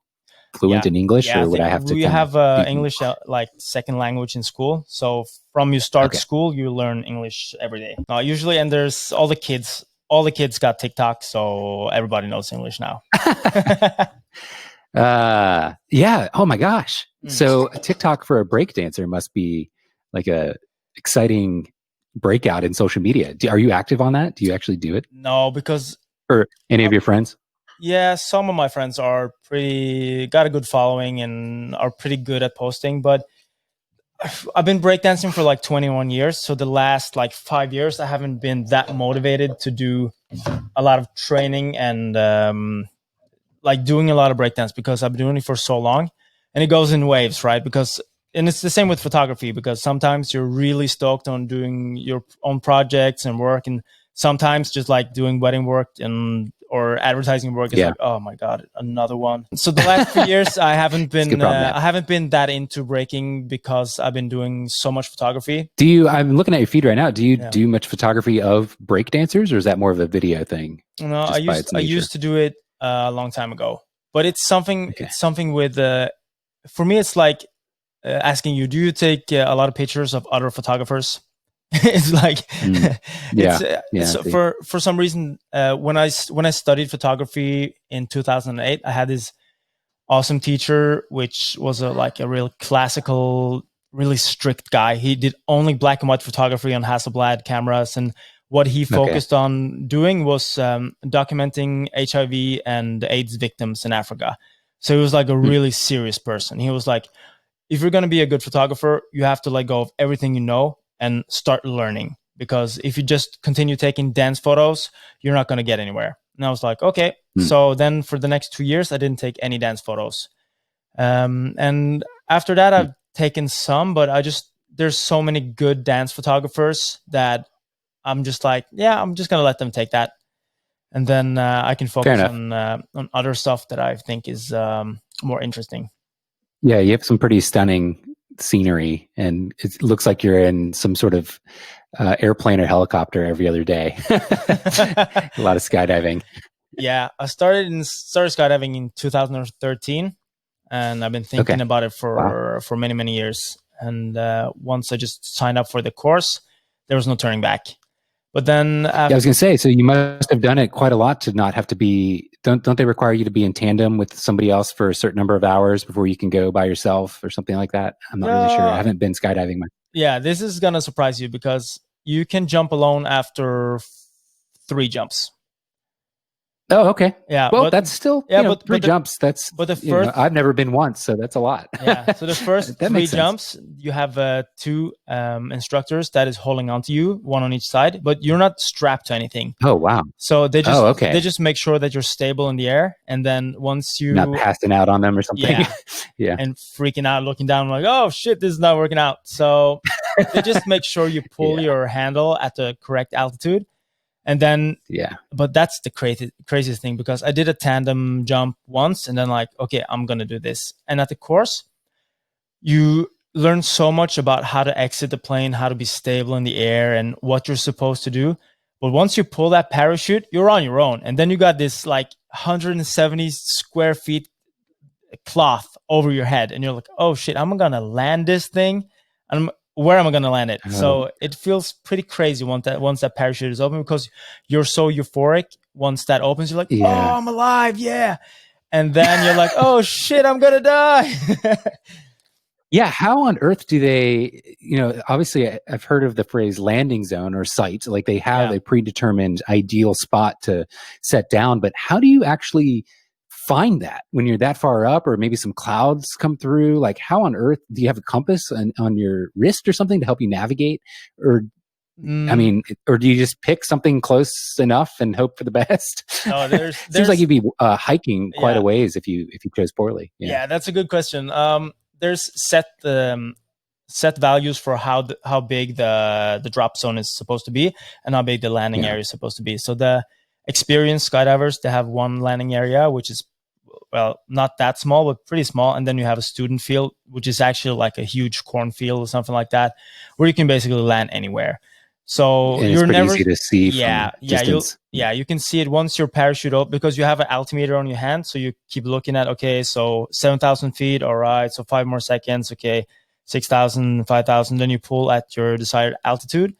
fluent in English, or would I have to? We have English like second language in school, so from you start school, you learn English every day. Usually, and there's all the kids got TikTok, so everybody knows English now. Yeah. Oh my gosh. So TikTok for a breakdancer must be like a exciting breakout in social media. Are you active on that? Do you actually do it? No, because or any of your friends? Yeah, some of my friends are got a good following and are pretty good at posting, but I've been breakdancing for like 21 years. So the last like 5 years, I haven't been that motivated to do a lot of training and like doing a lot of breakdance because I've been doing it for so long, and it goes in waves, right? Because and it's the same with photography, because sometimes you're really stoked on doing your own projects and work, and sometimes just like doing wedding work or advertising work is like, oh my god, another one. So the last few years I haven't been that into breaking because I've been doing so much photography. I'm looking at your feed right now, do you do much photography of breakdancers, or is that more of a video thing? No, I used to do it a long time ago, but it's something with for me it's like asking you, do you take a lot of pictures of other photographers? It's like so for some reason when I studied photography in 2008, I had this awesome teacher, which was like a real classical, really strict guy. He did only black and white photography on Hasselblad cameras, and what he focused on doing was documenting HIV and AIDS victims in Africa. So he was like a really serious person. He was like, if you're going to be a good photographer, you have to let go of everything you know and start learning, because if you just continue taking dance photos, you're not going to get anywhere. And I was like, okay. So then for the next 2 years, I didn't take any dance photos. And after that, I've taken some, but there's so many good dance photographers that I'm just like, I'm just going to let them take that. And then I can focus on other stuff that I think is more interesting. Yeah, you have some pretty stunning scenery, and it looks like you're in some sort of airplane or helicopter every other day. A lot of skydiving. Yeah, I started skydiving in 2013, and I've been thinking about it for many years. And once I just signed up for the course, there was no turning back. But then I was going to say, so you must have done it quite a lot to not have to be. Don't they require you to be in tandem with somebody else for a certain number of hours before you can go by yourself or something like that? I'm not really sure. I haven't been skydiving much. Yeah, this is going to surprise you, because you can jump alone after 3 jumps. Oh, okay. Yeah, well, that's still 3 jumps. That's but the first. I've never been once, so that's a lot. Yeah. So the first 3 jumps, you have 2 instructors that is holding onto you, one on each side, but you're not strapped to anything. Oh wow! So they just make sure that you're stable in the air, and then once you not passing out on them or something. Yeah, and freaking out, looking down, like, oh shit, this is not working out. So they just make sure you pull your handle at the correct altitude. And then, but that's the craziest thing, because I did a tandem jump once, and then like, okay, I'm going to do this. And at the course, you learn so much about how to exit the plane, how to be stable in the air, and what you're supposed to do. But once you pull that parachute, you're on your own. And then you got this like 170 square feet cloth over your head. And you're like, oh shit, I'm going to land this thing. And where am I going to land it? So it feels pretty crazy once that parachute is open, because you're so euphoric. Once that opens, you're like, oh, I'm alive. Yeah. And then you're like, oh shit, I'm going to die. Yeah. How on earth do they, obviously I've heard of the phrase landing zone or site, like they have a predetermined ideal spot to set down, but how do you actually find that when you're that far up, or maybe some clouds come through? Like, how on earth do you have a compass on your wrist or something to help you navigate? Or, I mean, or do you just pick something close enough and hope for the best? No, there's seems like you'd be hiking quite a ways if you chose poorly. Yeah, that's a good question. There's set values for how big the drop zone is supposed to be, and how big the landing area is supposed to be. So the experienced skydivers, they have one landing area, which is, well, not that small, but pretty small. And then you have a student field, which is actually like a huge cornfield or something like that, where you can basically land anywhere. So and you're never easy to see. You can see it once your parachute up, because you have an altimeter on your hand. So you keep looking at, okay, so 7,000 feet. All right. So 5 more seconds. Okay. 6,000, 5,000. Then you pull at your desired altitude.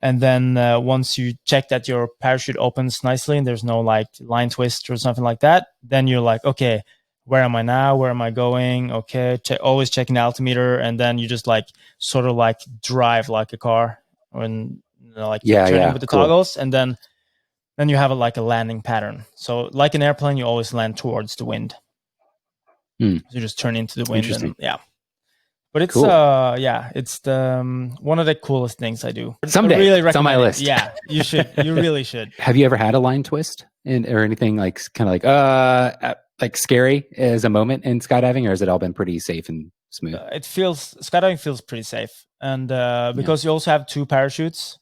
And then once you check that your parachute opens nicely and there's no like line twist or something like that, then you're like, okay, where am I now? Where am I going? Okay. Always checking the altimeter. And then you just like sort of like drive like a car, and turning with the toggles. And then you have a landing pattern. So like an airplane, you always land towards the wind. So you just turn into the wind. And, but it's it's the one of the coolest things I do. Someday, I really recommend it's on my list. Yeah, you should. You really should. Have you ever had a line twist or anything like kind of like scary as a moment in skydiving, or has it all been pretty safe and smooth? Skydiving feels pretty safe, and because you also have 2 parachutes.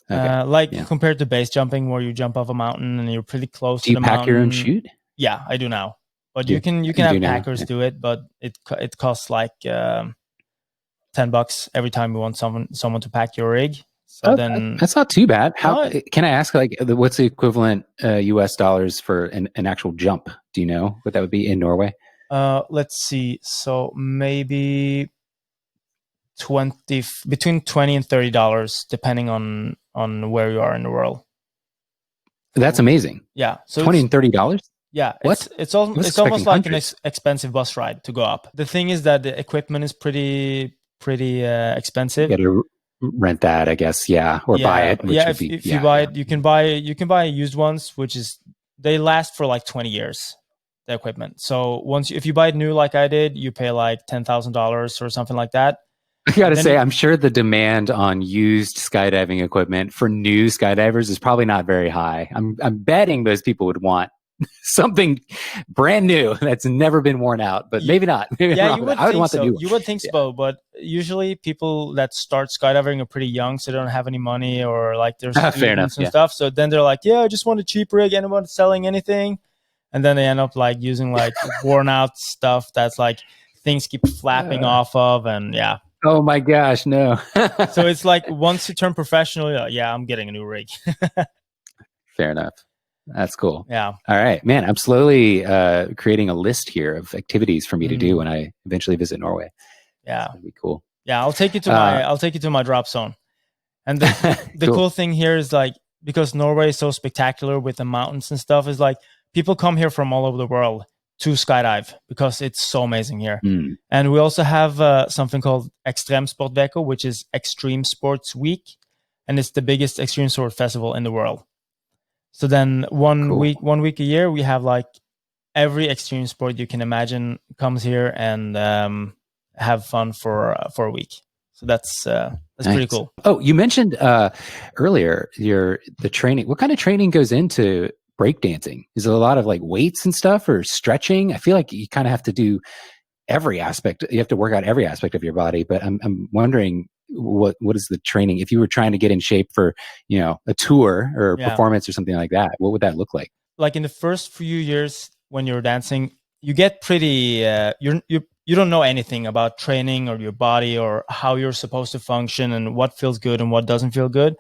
Compared to base jumping, where you jump off a mountain and you're pretty close to the mountain. Do you pack your own chute? Yeah, I do now. But you can have packers do it, but it costs like $10 every time you want someone to pack your rig. So then that's not too bad. How can I ask? Like, what's the equivalent US dollars for an actual jump? Do you know what that would be in Norway? Let's see. So maybe between $20 and $30, depending on where you are in the world. That's amazing. Yeah, so $20 and $30. Yeah, it's almost like an expensive bus ride to go up. The thing is that the equipment is pretty expensive. You got to rent that, I guess. Or buy it. If you buy it, you can buy used ones, which is they last for like 20 years. The equipment. So if you buy it new, like I did, you pay like $10,000 or something like that. I gotta say, I'm sure the demand on used skydiving equipment for new skydivers is probably not very high. I'm betting those people would want something brand new that's never been worn out, but maybe not. Maybe I would want the new one. You would think so, but usually people that start skydiving are pretty young, so they don't have any money or like there's students and stuff. So then they're like, I just want a cheap rig. Anyone selling anything? And then they end up like using like worn out stuff that's like things keep flapping off of, and Oh my gosh, no. So it's like once you turn professional, I'm getting a new rig. Fair enough. That's cool. Yeah. All right, man. I'm slowly creating a list here of activities for me to do when I eventually visit Norway. Yeah. That'd be cool. Yeah, I'll take you to my drop zone. And the cool thing here is like, because Norway is so spectacular with the mountains and stuff, is like people come here from all over the world to skydive because it's so amazing here. And we also have something called Ekstremsportveko, which is Extreme Sports Week, and it's the biggest extreme sport festival in the world. So then one week a year, we have like every extreme sport you can imagine comes here and have fun for a week. So that's nice. Pretty cool. Oh, you mentioned earlier the training. What kind of training goes into breakdancing? Is it a lot of like weights and stuff or stretching? I feel like you kind of have to do every aspect. You have to work out every aspect of your body, but I'm wondering what is the training? If you were trying to get in shape for, a tour or a performance or something like that, what would that look like? Like in the first few years when you're dancing, you get pretty, you don't know anything about training or your body or how you're supposed to function and what feels good and what doesn't feel good.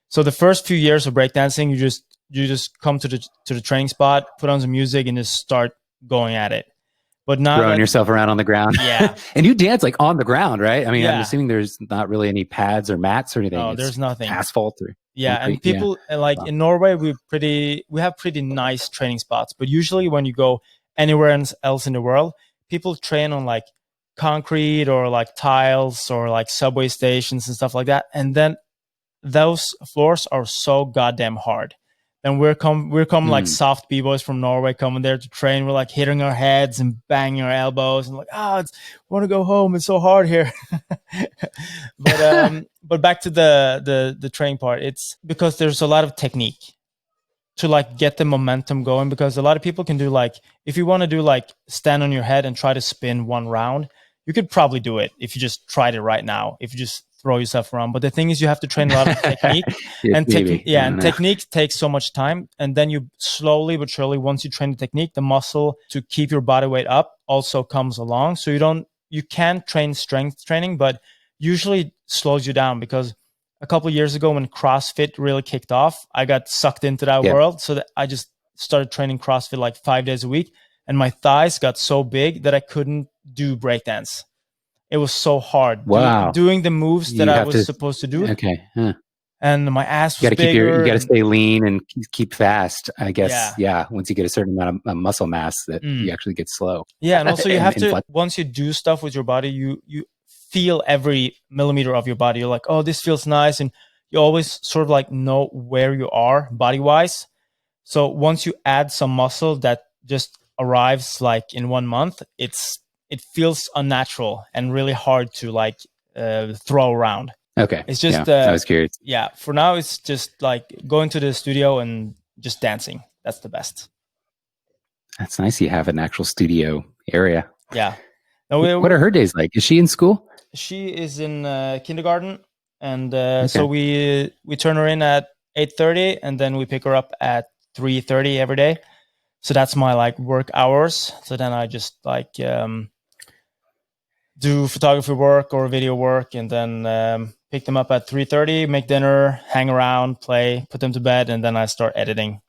So the first few years of breakdancing, you just come to the training spot, put on some music, and just start going at it. But now throwing yourself around on the ground. Yeah. And you dance like on the ground, right? I mean, I'm assuming there's not really any pads or mats or anything. No, there's nothing. Asphalt or concrete. And people in Norway, we have pretty nice training spots. But usually when you go anywhere else in the world, people train on like concrete or like tiles or like subway stations and stuff like that. And then those floors are so goddamn hard. And we're coming like soft b-boys from Norway coming there to train. We're like hitting our heads and banging our elbows and like, want to go home. It's so hard here. But back to the training part. It's because there's a lot of technique to like get the momentum going, because a lot of people can do like, if you want to do like stand on your head and try to spin one round, you could probably do it if you just tried it right now, if you just throw yourself around. But the thing is, you have to train a lot of technique. And technique takes so much time. And then you slowly but surely, once you train the technique, the muscle to keep your body weight up also comes along. So you can train strength training, but usually it slows you down, because a couple of years ago when CrossFit really kicked off, I got sucked into that world. So that I just started training CrossFit like 5 days a week, and my thighs got so big that I couldn't do breakdance. It was so hard doing the moves that I was supposed to do. Okay. And my ass was bigger. You got to stay lean and keep fast, I guess. Yeah. Once you get a certain amount of muscle mass, that you actually get slow. Yeah. And also you have to, once you do stuff with your body, you feel every millimeter of your body. You're like, oh, this feels nice. And you always sort of like know where you are body wise. So once you add some muscle that just arrives like in 1 month, it feels unnatural and really hard to like throw around. Okay. It's just, I was curious. Yeah. For now, it's just like going to the studio and just dancing. That's the best. That's nice. You have an actual studio area. Yeah. What are her days like? Is she in school? She is in kindergarten, and so we turn her in at 8:30, and then we pick her up at 3:30 every day. So that's my like work hours. So then I just like do photography work or video work, and then pick them up at 3:30, make dinner, hang around, play, put them to bed, and then I start editing.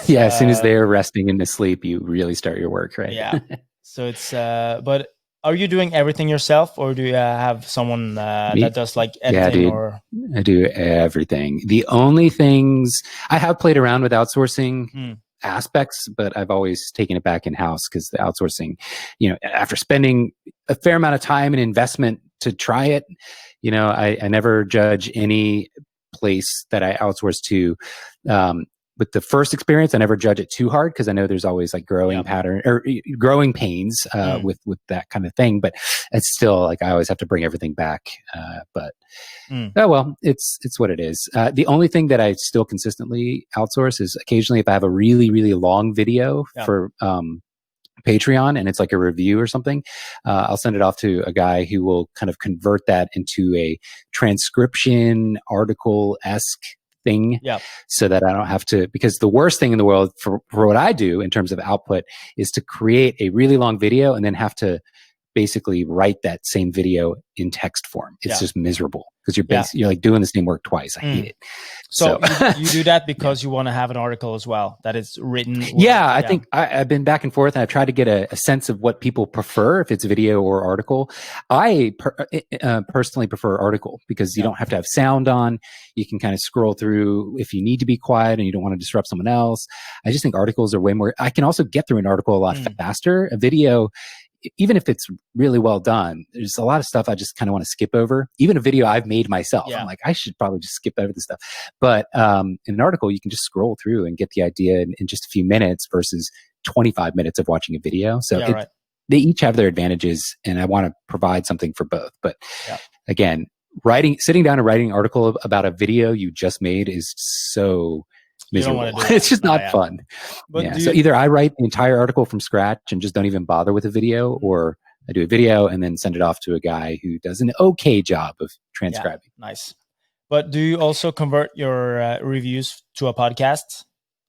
Yeah, as soon as they're resting and asleep, you really start your work, right? Yeah. So it's but are you doing everything yourself, or do you have someone that does like editing? Yeah, or I do everything. The only things I have played around with outsourcing aspects, but I've always taken it back in house, because the outsourcing, after spending a fair amount of time and investment to try it, I never judge any place that I outsource to. With the first experience, I never judge it too hard, because I know there's always like growing pattern or growing pains with that kind of thing. But it's still like I always have to bring everything back. Oh well, it's what it is. The only thing that I still consistently outsource is occasionally if I have a really, really long video for Patreon and it's like a review or something, I'll send it off to a guy who will kind of convert that into a transcription article-esque thing, so that I don't have to, because the worst thing in the world for what I do in terms of output is to create a really long video and then have to basically write that same video in text form. It's just miserable, because you're like doing the same work twice. I hate it. So you do that because you want to have an article as well that is written. I think I've been back and forth, and I've tried to get a sense of what people prefer, if it's video or article. I personally prefer article, because you don't have to have sound on. You can kind of scroll through if you need to be quiet and you don't want to disrupt someone else. I just think articles are way more, I can also get through an article a lot faster. A video, even if it's really well done, there's a lot of stuff I just kind of want to skip over. Even a video I've made myself, I'm like, I should probably just skip over this stuff. But in an article, you can just scroll through and get the idea in just a few minutes versus 25 minutes of watching a video. So they each have their advantages, and I want to provide something for both. But again, sitting down and writing an article about a video you just made is so miserable. It's just not fun. But so either I write the entire article from scratch and just don't even bother with a video, or I do a video and then send it off to a guy who does an okay job of transcribing. Nice. But do you also convert your reviews to a podcast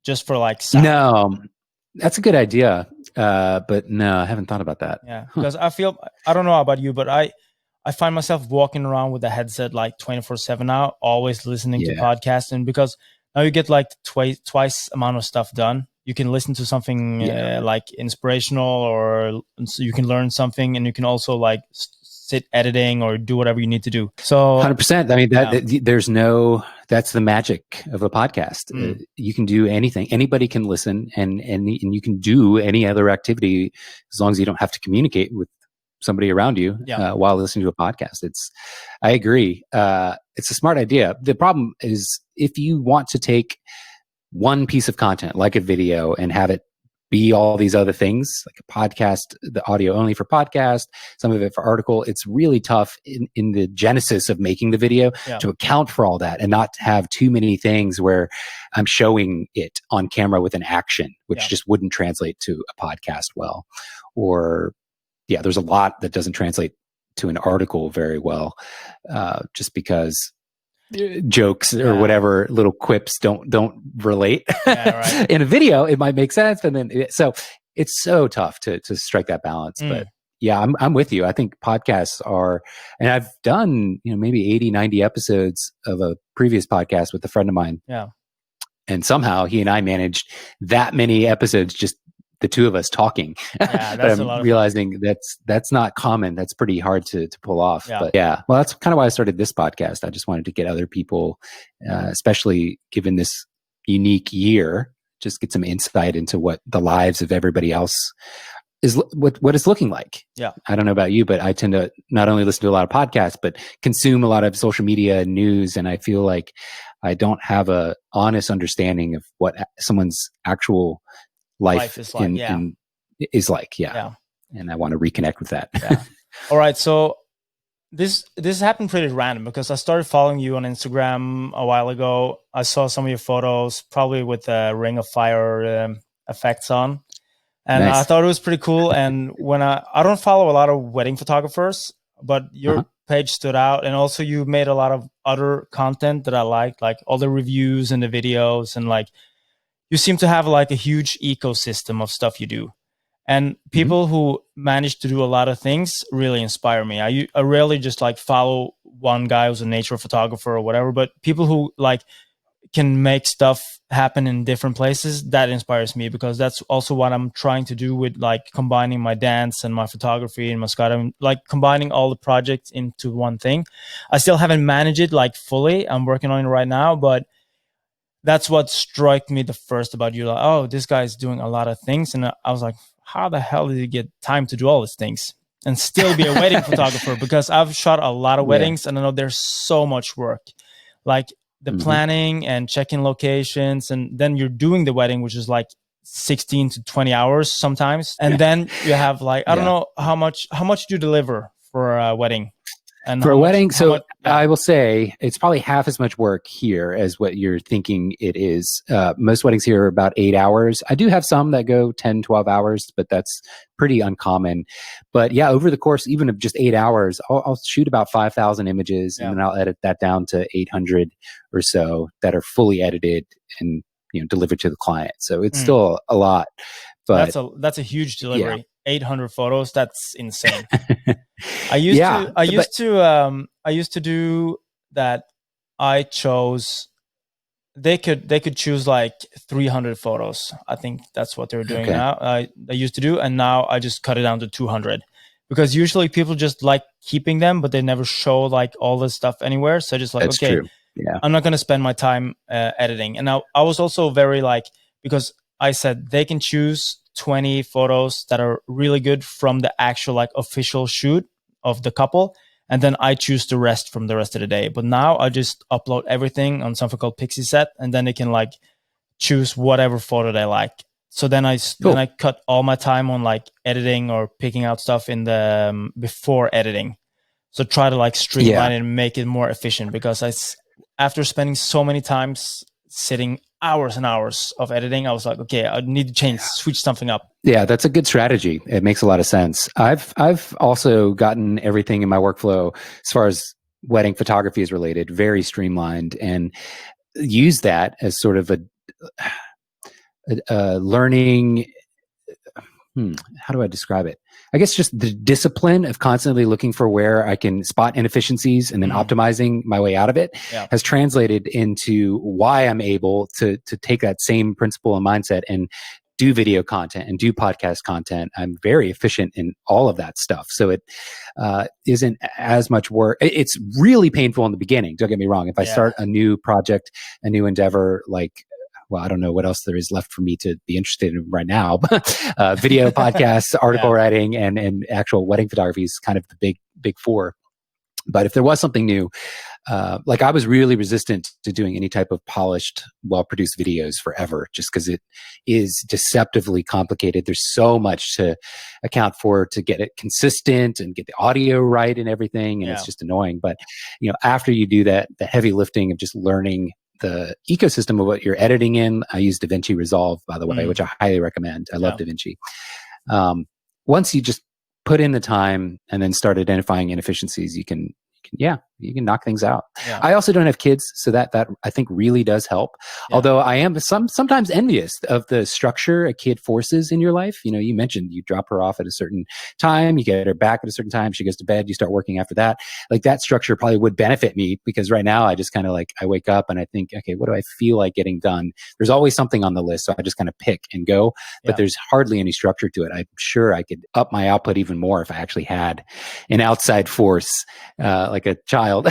just for like sound? No, that's a good idea. But no, I haven't thought about that. Yeah, because I don't know about you, but I find myself walking around with a headset like 24/7 now, always listening to podcasts. And because now you get like twice amount of stuff done. You can listen to something like inspirational, or so you can learn something, and you can also like sit editing or do whatever you need to do. So 100%. I mean, that's the magic of a podcast. You can do anything. Anybody can listen, and you can do any other activity as long as you don't have to communicate with somebody around you while listening to a podcast. I agree. It's a smart idea. The problem is, if you want to take one piece of content like a video and have it be all these other things, like a podcast, the audio only for podcast, some of it for article, it's really tough in the genesis of making the video to account for all that and not have too many things where I'm showing it on camera with an action, which just wouldn't translate to a podcast well. Or there's a lot that doesn't translate to an article very well, just because jokes or whatever little quips don't relate. In a video, it might make sense, and then so it's so tough to strike that balance. But I'm with you. I think podcasts are, and I've done maybe 80, 90 episodes of a previous podcast with a friend of mine. And somehow he and I managed that many episodes, just the two of us talking. But I'm realizing that's not common. That's pretty hard to pull off. But well, that's kind of why I started this podcast. I just wanted to get other people, especially given this unique year, just get some insight into what the lives of everybody else is, what it's looking like. I don't know about you, but I tend to not only listen to a lot of podcasts, but consume a lot of social media and news. And I feel like I don't have a honest understanding of what someone's actual life is like. And I want to reconnect with that. All right. So this happened pretty random, because I started following you on Instagram a while ago. I saw some of your photos, probably with the Ring of Fire effects on. And I thought it was pretty cool. And when I don't follow a lot of wedding photographers, but your page stood out. And also you made a lot of other content that I liked, like all the reviews and the videos, and like you seem to have like a huge ecosystem of stuff you do. And people who manage to do a lot of things really inspire me. I rarely just like follow one guy who's a nature photographer or whatever, but people who like can make stuff happen in different places, that inspires me, because that's also what I'm trying to do with like combining my dance and my photography and my skydiving, like combining all the projects into one thing. I still haven't managed it like fully. I'm working on it right now, but that's what struck me the first about you. Like, oh, this guy's doing a lot of things. And I was like, how the hell did he get time to do all these things and still be a wedding photographer? Because I've shot a lot of weddings and I know there's so much work, like the planning and checking locations. And then you're doing the wedding, which is like 16 to 20 hours sometimes. And then you have like, I don't know how much do you deliver for a wedding? And for a wedding, I will say it's probably half as much work here as what you're thinking it is. Most weddings here are about 8 hours. I do have some that go 10, 12 hours, but that's pretty uncommon. But yeah, over the course even of just 8 hours, I'll shoot about 5,000 images, and then I'll edit that down to 800 or so that are fully edited and delivered to the client. So it's still a lot. But that's a huge delivery. 800 photos. That's insane. I used to do that. I chose, they could choose like 300 photos. I think that's what they're doing now. I used to do, and now I just cut it down to 200, because usually people just like keeping them, but they never show like all this stuff anywhere. So just like, that's true. Yeah. I'm not going to spend my time editing. And now I was also very like, because I said they can choose 20 photos that are really good from the actual like official shoot of the couple, and then I choose the rest from the rest of the day. But now I just upload everything on something called Pixieset, and then they can like choose whatever photo they like. So then I cut all my time on like editing or picking out stuff in the before editing. So try to like streamline it and make it more efficient, because after spending so many times sitting hours and hours of editing, I was like, okay, I need to switch something up. Yeah, that's a good strategy. It makes a lot of sense. I've also gotten everything in my workflow as far as wedding photography is related very streamlined, and use that as sort of a learning. How do I describe it? I guess just the discipline of constantly looking for where I can spot inefficiencies and then optimizing my way out of it has translated into why I'm able to take that same principle and mindset and do video content and do podcast content. I'm very efficient in all of that stuff. So it isn't as much work. It's really painful in the beginning. Don't get me wrong. If I start a new project, a new endeavor, like, well, I don't know what else there is left for me to be interested in right now. Video, podcasts, article writing, and actual wedding photography is kind of the big four. But if there was something new, like I was really resistant to doing any type of polished, well-produced videos forever, just because it is deceptively complicated. There's so much to account for to get it consistent and get the audio right and everything, and it's just annoying. But after you do that, the heavy lifting of just learning the ecosystem of what you're editing in. I use DaVinci Resolve, by the way, which I highly recommend. I love DaVinci. Once you just put in the time and then start identifying inefficiencies, you can knock things out. I also don't have kids, so that I think really does help. Although I am sometimes envious of the structure a kid forces in your life. You mentioned you drop her off at a certain time, you get her back at a certain time, she goes to bed, you start working after that. Like that structure probably would benefit me, because right now I just kind of like, I wake up and I think, okay, what do I feel like getting done? There's always something on the list, so I just kind of pick and go, but there's hardly any structure to it. I'm sure I could up my output even more if I actually had an outside force, like a child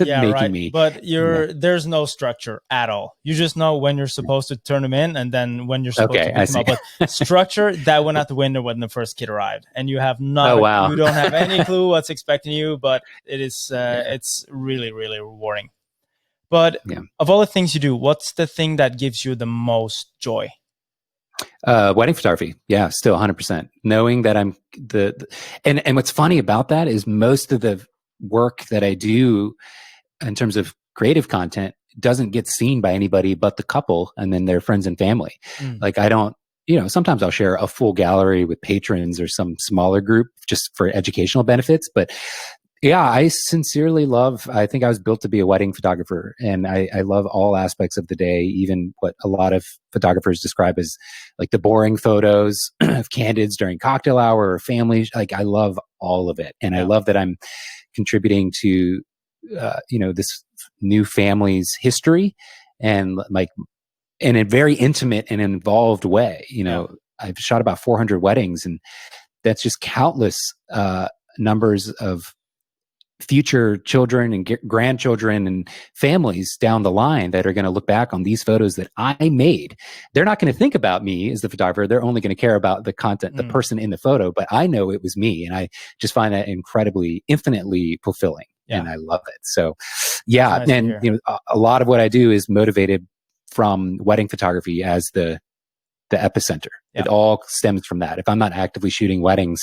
making me. But there's no structure at all. You just know when you're supposed to turn them in, and then when you're supposed to pick them up. But structure, that went out the window when the first kid arrived, and you have you don't have any clue what's expecting you. But it is it's really, really rewarding. But of all the things you do, what's the thing that gives you the most joy? Wedding photography. Yeah, still 100%. Knowing that I'm and what's funny about that is most of the work that I do in terms of creative content doesn't get seen by anybody but the couple and then their friends and family. Like I don't, sometimes I'll share a full gallery with patrons or some smaller group just for educational benefits. But yeah, I sincerely I think I was built to be a wedding photographer, and I love all aspects of the day, even what a lot of photographers describe as like the boring photos of candids during cocktail hour or family. Like, I love all of it. And I love that I'm contributing to, this new family's history, and like in a very intimate and involved way. I've shot about 400 weddings, and that's just countless numbers of future children and grandchildren and families down the line that are going to look back on these photos that I made. They're not going to think about me as the photographer. They're only going to care about the content, the person in the photo, but I know it was me. And I just find that infinitely fulfilling. Yeah. And I love it. So yeah. Nice. And a lot of what I do is motivated from wedding photography as the epicenter. Yeah. It all stems from that. If I'm not actively shooting weddings,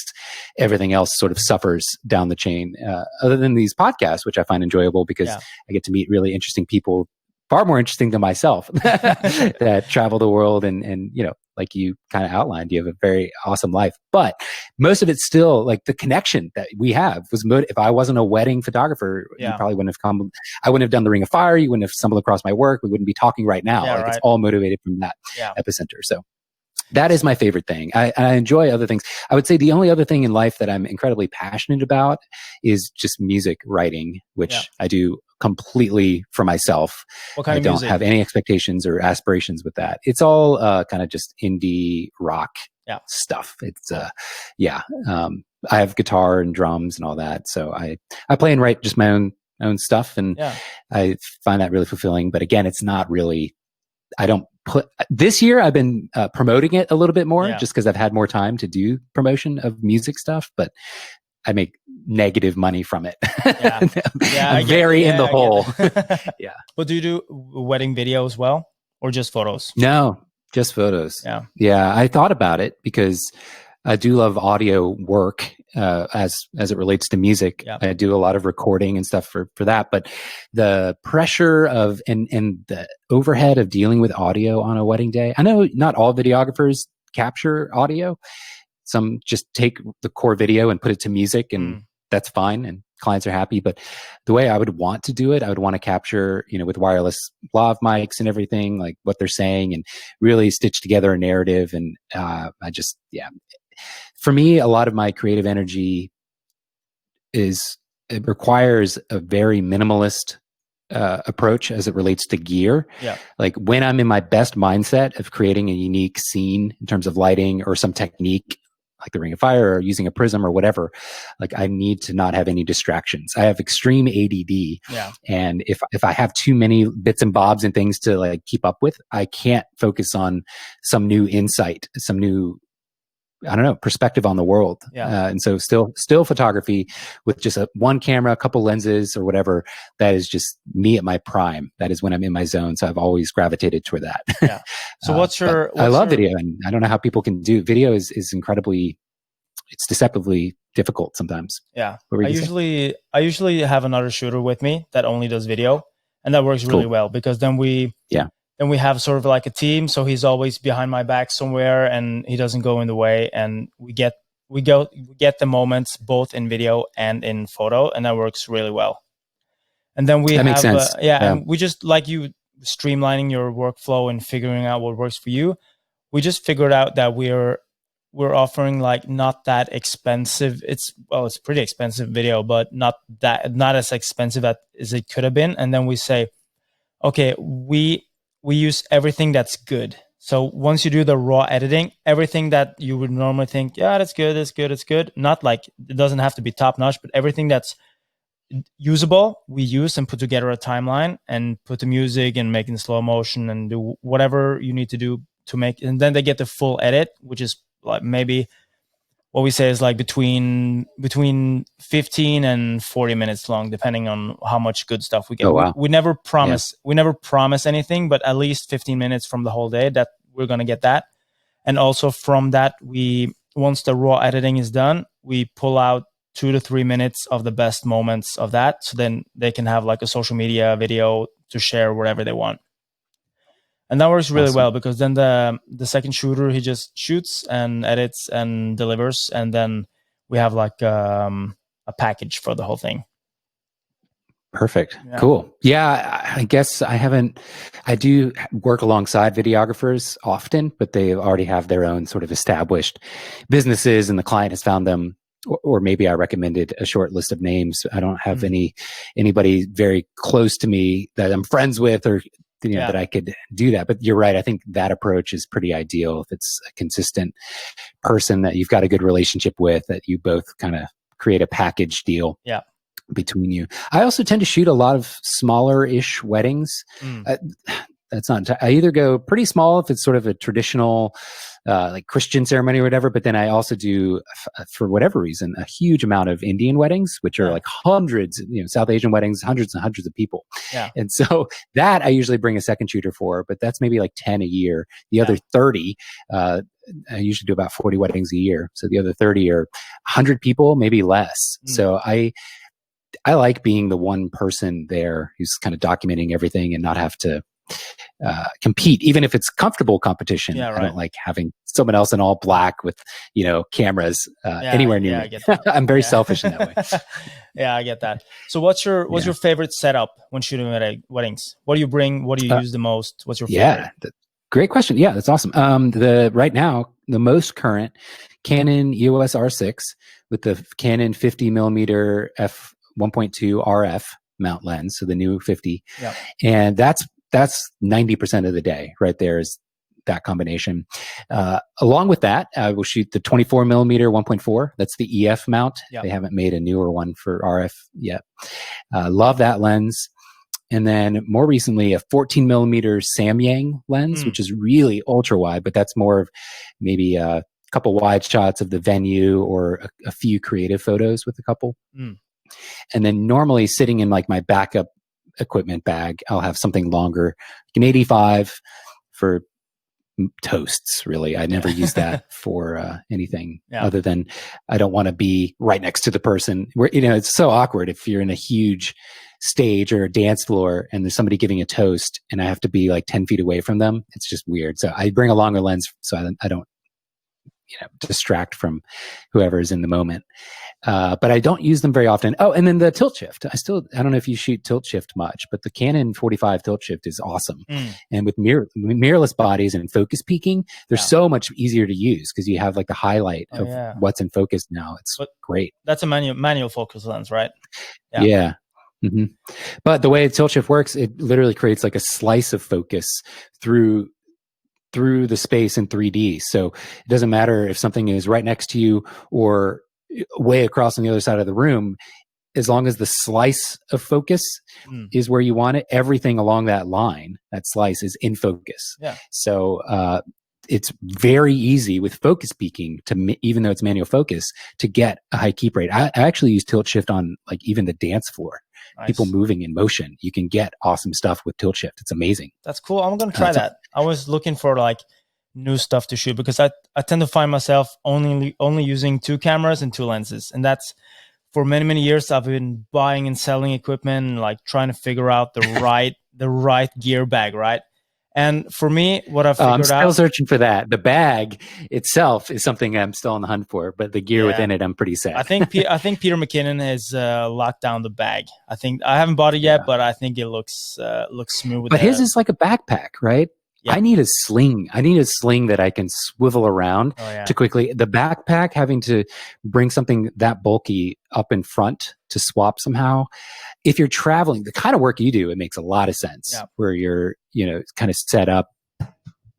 everything else sort of suffers down the chain. Other than these podcasts, which I find enjoyable because I get to meet really interesting people, far more interesting than myself, that travel the world and like you kind of outlined, you have a very awesome life. But most of it's still like the connection that we have was if I wasn't a wedding photographer, you probably wouldn't have come. I wouldn't have done the Ring of Fire. You wouldn't have stumbled across my work. We wouldn't be talking right now. It's all motivated from that epicenter. So that is my favorite thing. I enjoy other things. I would say the only other thing in life that I'm incredibly passionate about is just music writing, which I do completely for myself. What kind of music? I don't have any expectations or aspirations with that. It's all kind of just indie rock stuff. It's I have guitar and drums and all that. So I play and write just my own stuff, and I find that really fulfilling. But again, it's not really. I don't put this year. I've been promoting it a little bit more, just because I've had more time to do promotion of music stuff. But I make negative money from it. I'm very in the hole. Yeah. But do you do wedding video as well, or just photos? No, just photos. Yeah. I thought about it because I do love audio work as it relates to music. I do a lot of recording and stuff for that. But the pressure of and the overhead of dealing with audio on a wedding day. I know not all videographers capture audio. Some just take the core video and put it to music, and that's fine, and clients are happy. But the way I would want to do it, I would want to capture, with wireless lav mics and everything, like what they're saying, and really stitch together a narrative. And for me, a lot of my creative energy it requires a very minimalist approach as it relates to gear. Like when I'm in my best mindset of creating a unique scene in terms of lighting or some technique, like the Ring of Fire or using a prism or whatever, like I need to not have any distractions. I have extreme ADD. And if I have too many bits and bobs and things to like keep up with, I can't focus on some new insight, some new, perspective on the world. And so still photography with just one camera, a couple lenses or whatever, that is just me at my prime. That is when I'm in my zone. So I've always gravitated toward that. So I love video, and I don't know how people can do video. Is incredibly, it's deceptively difficult sometimes. I usually have another shooter with me that only does video, and that works really well, because then we have sort of like a team. So he's always behind my back somewhere, and he doesn't go in the way. And we get the moments both in video and in photo, and that works really well. And then makes sense. And we just, like you, streamlining your workflow and figuring out what works for you. We just figured out that we're offering like not that expensive. It's pretty expensive video, but not as expensive as it could have been. And then we say, okay, we use everything that's good. So once you do the raw editing, everything that you would normally think, that's good, it's good, it's good. Not like it doesn't have to be top notch, but everything that's usable, we use and put together a timeline and put the music and make in slow motion and do whatever you need to do to make. And then they get the full edit, which is like maybe what we say is like between 15 and 40 minutes long, depending on how much good stuff we get. We never promise anything, but at least 15 minutes from the whole day that we're going to get that. And also from that, once the raw editing is done, we pull out 2 to 3 minutes of the best moments of that. So then they can have like a social media video to share wherever they want. And that works really well, because then the second shooter, he just shoots and edits and delivers, and then we have like a package for the whole thing. Perfect. Yeah. Cool. Yeah, I guess I do work alongside videographers often, but they already have their own sort of established businesses, and the client has found them, or maybe I recommended a short list of names. I don't have anybody very close to me that I'm friends with, or that I could do that. But you're right. I think that approach is pretty ideal if it's a consistent person that you've got a good relationship with, that you both kind of create a package deal. Yeah. Between you. I also tend to shoot a lot of smaller-ish weddings. That's not. I either go pretty small if it's sort of a traditional, like Christian ceremony or whatever. But then I also do, for whatever reason, a huge amount of Indian weddings, which are like hundreds. South Asian weddings, hundreds and hundreds of people. Yeah. And so that I usually bring a second shooter for, but that's maybe like 10 a year. The other 30. I usually do about 40 weddings a year. So the other 30 are 100 people, maybe less. So I like being the one person there who's kind of documenting everything and not have to compete, even if it's comfortable competition. I don't like having someone else in all black with, cameras anywhere near me. I'm very selfish in that way. Yeah, I get that. So what's your favorite setup when shooting at weddings? What do you bring? What do you use the most? What's your favorite? Great question. Yeah, that's awesome. Right now, the most current Canon EOS R6 with the Canon 50 millimeter f1.2 RF mount lens, so the new 50, and that's 90% of the day right there is that combination. Along with that, I will shoot the 24 millimeter 1.4. That's the EF mount. They haven't made a newer one for RF yet. Love that lens. And then more recently, a 14 millimeter Samyang lens, which is really ultra wide, but that's more of maybe a couple wide shots of the venue or a few creative photos with a couple. And then normally sitting in like my backup equipment bag, I'll have something longer, like an 85 for toasts. Really, I never use that for anything other than I don't want to be right next to the person. Where it's so awkward if you're in a huge stage or a dance floor and there's somebody giving a toast and I have to be like 10 feet away from them. It's just weird. So I bring a longer lens so I don't distract from whoever is in the moment. But I don't use them very often. Oh, and then the tilt shift. I don't know if you shoot tilt shift much, but the Canon 45 tilt shift is awesome. And with mirrorless bodies and focus peaking, they're so much easier to use because you have like the highlight of what's in focus now. It's great. That's a manual focus lens, right? Yeah. Mm-hmm. But the way tilt shift works, it literally creates like a slice of focus through the space in 3D. So it doesn't matter if something is right next to you or way across on the other side of the room, as long as the slice of focus is where you want it, everything along that line, that slice is in focus. So it's very easy with focus peaking even though it's manual focus, to get a high keep rate. I actually use tilt shift on like even the dance floor. Nice. People moving in motion, you can get awesome stuff with tilt shift. It's amazing. That's cool. I'm going to try that. I was looking for like new stuff to shoot because I tend to find myself only using 2 cameras and 2 lenses. And that's for many years I've been buying and selling equipment and like trying to figure out the right gear bag, right? And for me, what I've figured out... I'm still searching for that. The bag itself is something I'm still on the hunt for, but the gear within it, I'm pretty sad. I think Peter McKinnon has locked down the bag. I haven't bought it yet, but I think it looks smooth. But his is like a backpack, right? Yeah. I need a sling. I need a sling that I can swivel around to quickly. The backpack, having to bring something that bulky up in front to swap somehow. If you're traveling, the kind of work you do, it makes a lot of sense where you're, kind of set up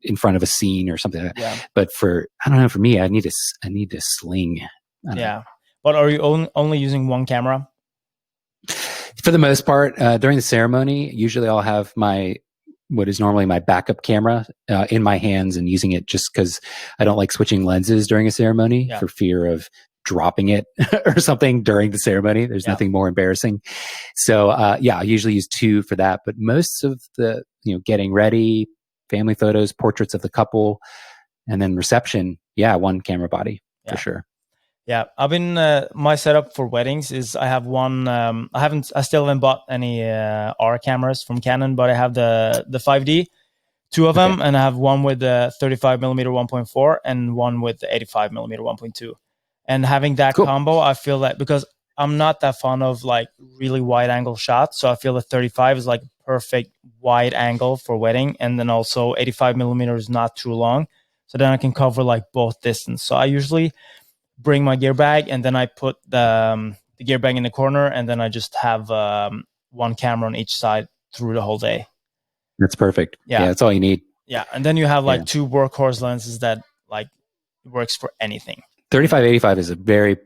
in front of a scene or something like that. Yeah. But for me, I need a sling. But are you only using one camera? For the most part, during the ceremony, usually I'll have what is normally my backup camera in my hands and using it just because I don't like switching lenses during a ceremony for fear of dropping it or something during the ceremony. There's nothing more embarrassing. So I usually use 2 for that. But most of the, getting ready, family photos, portraits of the couple, and then reception, 1 camera body for sure. Yeah, I've been my setup for weddings is I have one. I still haven't bought any R cameras from Canon, but I have the 5D two of them, and I have one with the 35 millimeter 1.4 and one with the 85 millimeter 1.2. And having that combo, I feel that because I'm not that fond of like really wide angle shots, so I feel the 35 is like perfect wide angle for wedding, and then also 85 millimeter is not too long, so then I can cover like both distance. So I usually bring my gear bag, and then I put the gear bag in the corner, and then I just have one camera on each side through the whole day. That's perfect. Yeah, that's all you need. Yeah, and then you have like two workhorse lenses that like works for anything. 35-85 is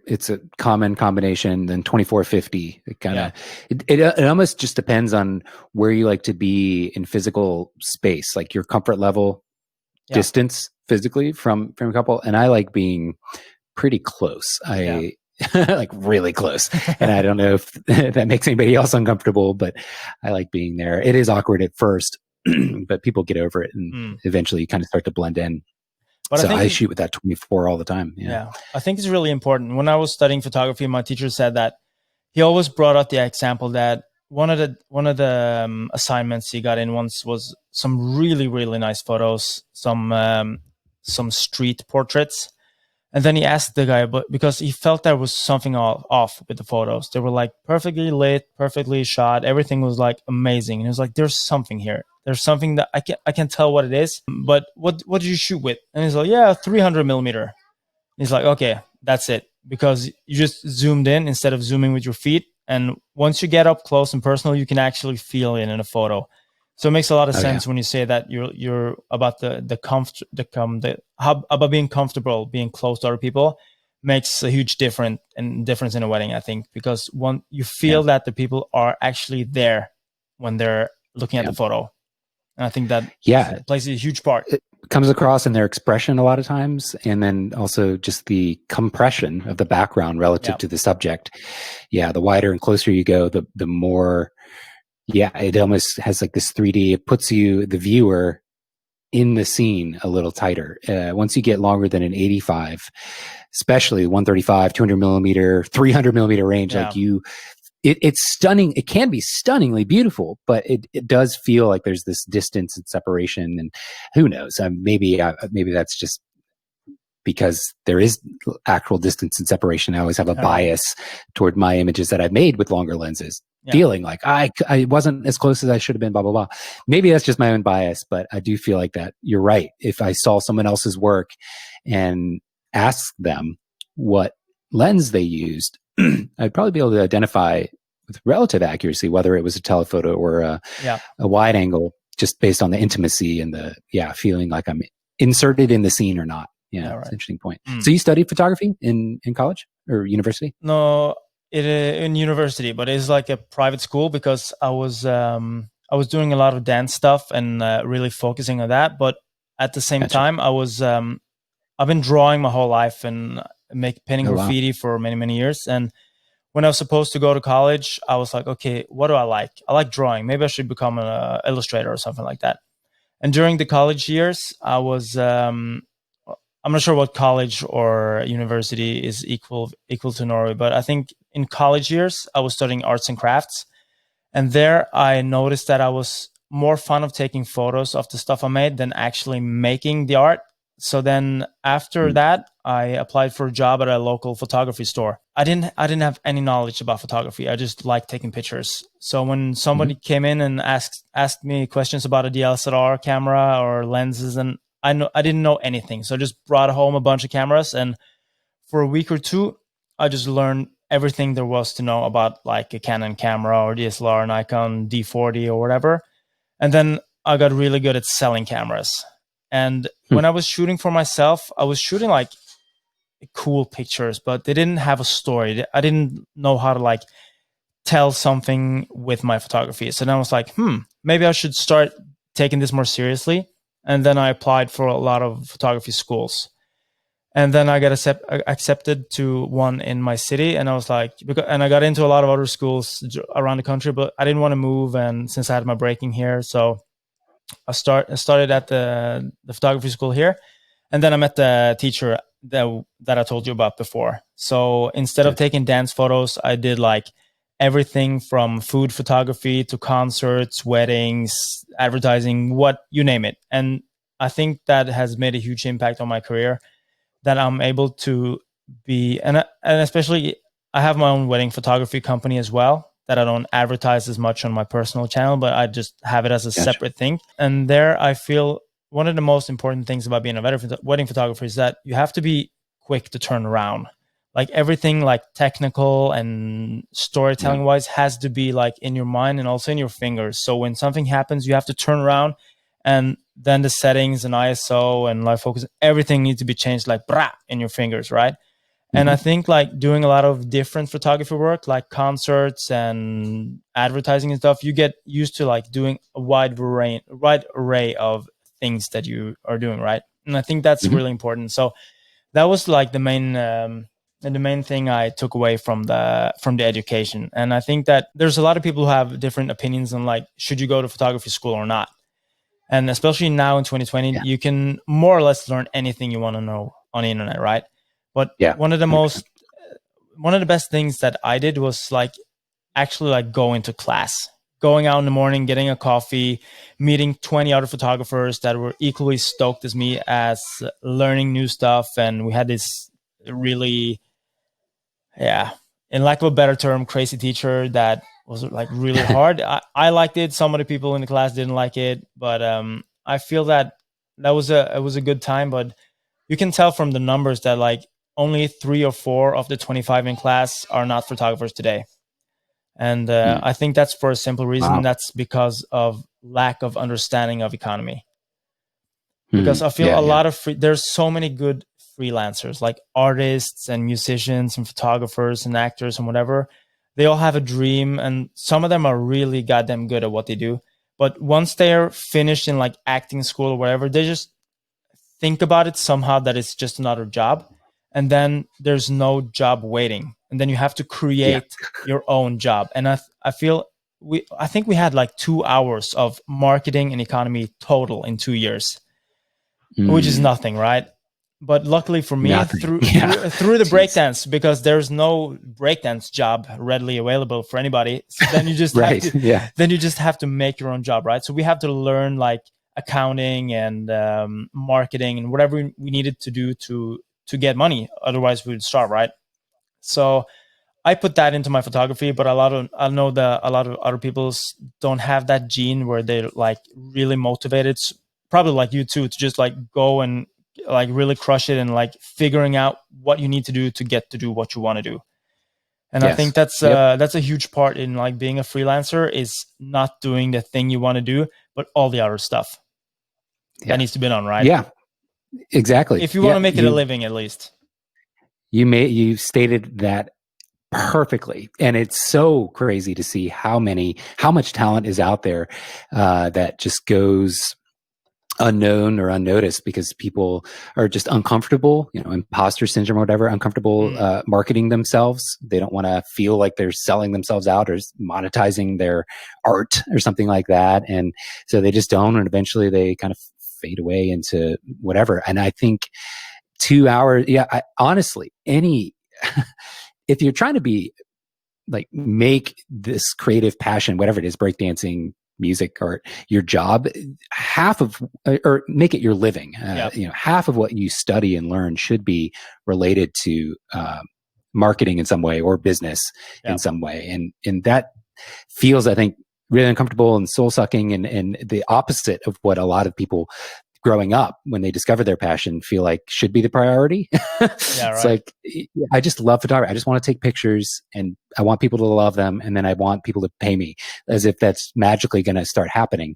it's a common combination. Then 24-50, it kind of it almost just depends on where you like to be in physical space, like your comfort level, distance physically from a couple. And I like being pretty close. I like really close. And I don't know if that makes anybody else uncomfortable, but I like being there. It is awkward at first, but people get over it, and eventually you kind of start to blend in. But so I shoot with that 24 all the time. Yeah, I think it's really important. When I was studying photography, my teacher said that he always brought up the example that one of the assignments he got in once was some really, really nice photos, some street portraits. And then he asked the guy, but because he felt there was something off with the photos. They were like perfectly lit, perfectly shot. Everything was like amazing. And he was like, there's something here. There's something that I can't tell what it is, but what did you shoot with? And he's like, yeah, 300 millimeter. He's like, okay, that's it. Because you just zoomed in instead of zooming with your feet. And once you get up close and personal, you can actually feel it in a photo. So it makes a lot of sense when you say that you're about about being comfortable, being close to other people makes a huge difference in a wedding, I think, because you feel that the people are actually there when they're looking at the photo. And I think that plays a huge part. It comes across in their expression a lot of times, and then also just the compression of the background relative to the subject. Yeah, the wider and closer you go, the more... Yeah, it almost has like this 3D. It puts the viewer in the scene a little tighter. Once you get longer than an 85, especially 135, 200 millimeter, 300 millimeter range, like it's stunning. It can be stunningly beautiful, but it does feel like there's this distance and separation. And who knows? Maybe that's just because there is actual distance and separation. I always have a bias toward my images that I've made with longer lenses, feeling like I wasn't as close as I should have been, blah, blah, blah. Maybe that's just my own bias, but I do feel like that you're right. If I saw someone else's work and asked them what lens they used, I'd probably be able to identify with relative accuracy whether it was a telephoto or a wide angle, just based on the intimacy and the feeling like I'm inserted in the scene or not. Yeah, that's an interesting point. So you studied photography in college or university? No, in university, but it's like a private school because I was doing a lot of dance stuff and really focusing on that. But at the same time, I've been drawing my whole life and painting graffiti for many, many years. And when I was supposed to go to college, I was like, okay, what do I like? I like drawing. Maybe I should become an illustrator or something like that. And during the college years, I was... I'm not sure what college or university is equal to Norway, but I think in college years, I was studying arts and crafts. And there I noticed that I was more fun of taking photos of the stuff I made than actually making the art. So then after that, I applied for a job at a local photography store. I didn't have any knowledge about photography. I just liked taking pictures. So when somebody came in and asked me questions about a DSLR camera or lenses, and I didn't know anything. So I just brought home a bunch of cameras, and for a week or two, I just learned everything there was to know about like a Canon camera or DSLR, Nikon D40 or whatever. And then I got really good at selling cameras. And when I was shooting for myself, I was shooting like cool pictures, but they didn't have a story. I didn't know how to like tell something with my photography. So then I was like, maybe I should start taking this more seriously. And then I applied for a lot of photography schools. And then I got accepted to one in my city. And I was like, and I got into a lot of other schools around the country, but I didn't want to move. And since I had my breaking here, so I started at the photography school here. And then I met the teacher that I told you about before. So instead of taking dance photos, I did like everything from food photography to concerts, weddings, advertising, what you name it. And I think that has made a huge impact on my career, that I'm able to be, and especially I have my own wedding photography company as well, that I don't advertise as much on my personal channel, but I just have it as a separate thing. And there I feel one of the most important things about being a wedding photographer is that you have to be quick to turn around. Like everything like technical and storytelling wise has to be like in your mind and also in your fingers. So when something happens, you have to turn around, and then the settings and ISO and live focus, everything needs to be changed like brah in your fingers, right? And I think like doing a lot of different photography work, like concerts and advertising and stuff, you get used to like doing a wide array of things that you are doing, right? And I think that's really important. So that was like the main thing I took away from the education. And I think that there's a lot of people who have different opinions on like, should you go to photography school or not? And especially now in 2020, you can more or less learn anything you want to know on the internet, right? But one of the best things that I did was like actually like going to class, going out in the morning, getting a coffee, meeting 20 other photographers that were equally stoked as me, as learning new stuff. And we had this really, in lack of a better term, crazy teacher that was like really hard. I liked it. Some of the people in the class didn't like it, but I feel that it was a good time. But you can tell from the numbers that like only 3 or 4 of the 25 in class are not photographers today. And I think that's for a simple reason. Wow. That's because of lack of understanding of economy. Because I feel a lot of there's so many good freelancers, like artists and musicians and photographers and actors and whatever. They all have a dream, and some of them are really goddamn good at what they do. But once they're finished in like acting school or whatever, they just think about it somehow that it's just another job. And then there's no job waiting. And then you have to create your own job. And I think we had like 2 hours of marketing and economy total in 2 years, which is nothing, right? But luckily for me, through the breakdance, because there's no breakdance job readily available for anybody. So then you just then you just have to make your own job, right? So we have to learn like accounting and marketing and whatever we needed to do to get money. Otherwise, we would starve, right? So I put that into my photography, but I know that a lot of other people don't have that gene where they're like really motivated, probably like you too, to just like go and like really crush it and like figuring out what you need to do to get to do what you want to do. And I think that's a huge part in like being a freelancer, is not doing the thing you want to do, but all the other stuff that needs to be done, right? Yeah, exactly. If you want to make it a living, at least. You stated that perfectly. And it's so crazy to see how much talent is out there that just goes unknown or unnoticed because people are just uncomfortable, imposter syndrome or whatever, uncomfortable marketing themselves. They don't want to feel like they're selling themselves out or monetizing their art or something like that. And so they just don't, and eventually they kind of fade away into whatever. And I think 2 hours, honestly, if you're trying to be like, make this creative passion, whatever it is, breakdancing, music, art, your job, or make it your living. Half of what you study and learn should be related to marketing in some way or business in some way. And that feels, I think, really uncomfortable and soul sucking, and the opposite of what a lot of people growing up, when they discover their passion, feel like should be the priority. It's like, I just love photography. I just want to take pictures and I want people to love them. And then I want people to pay me, as if that's magically going to start happening,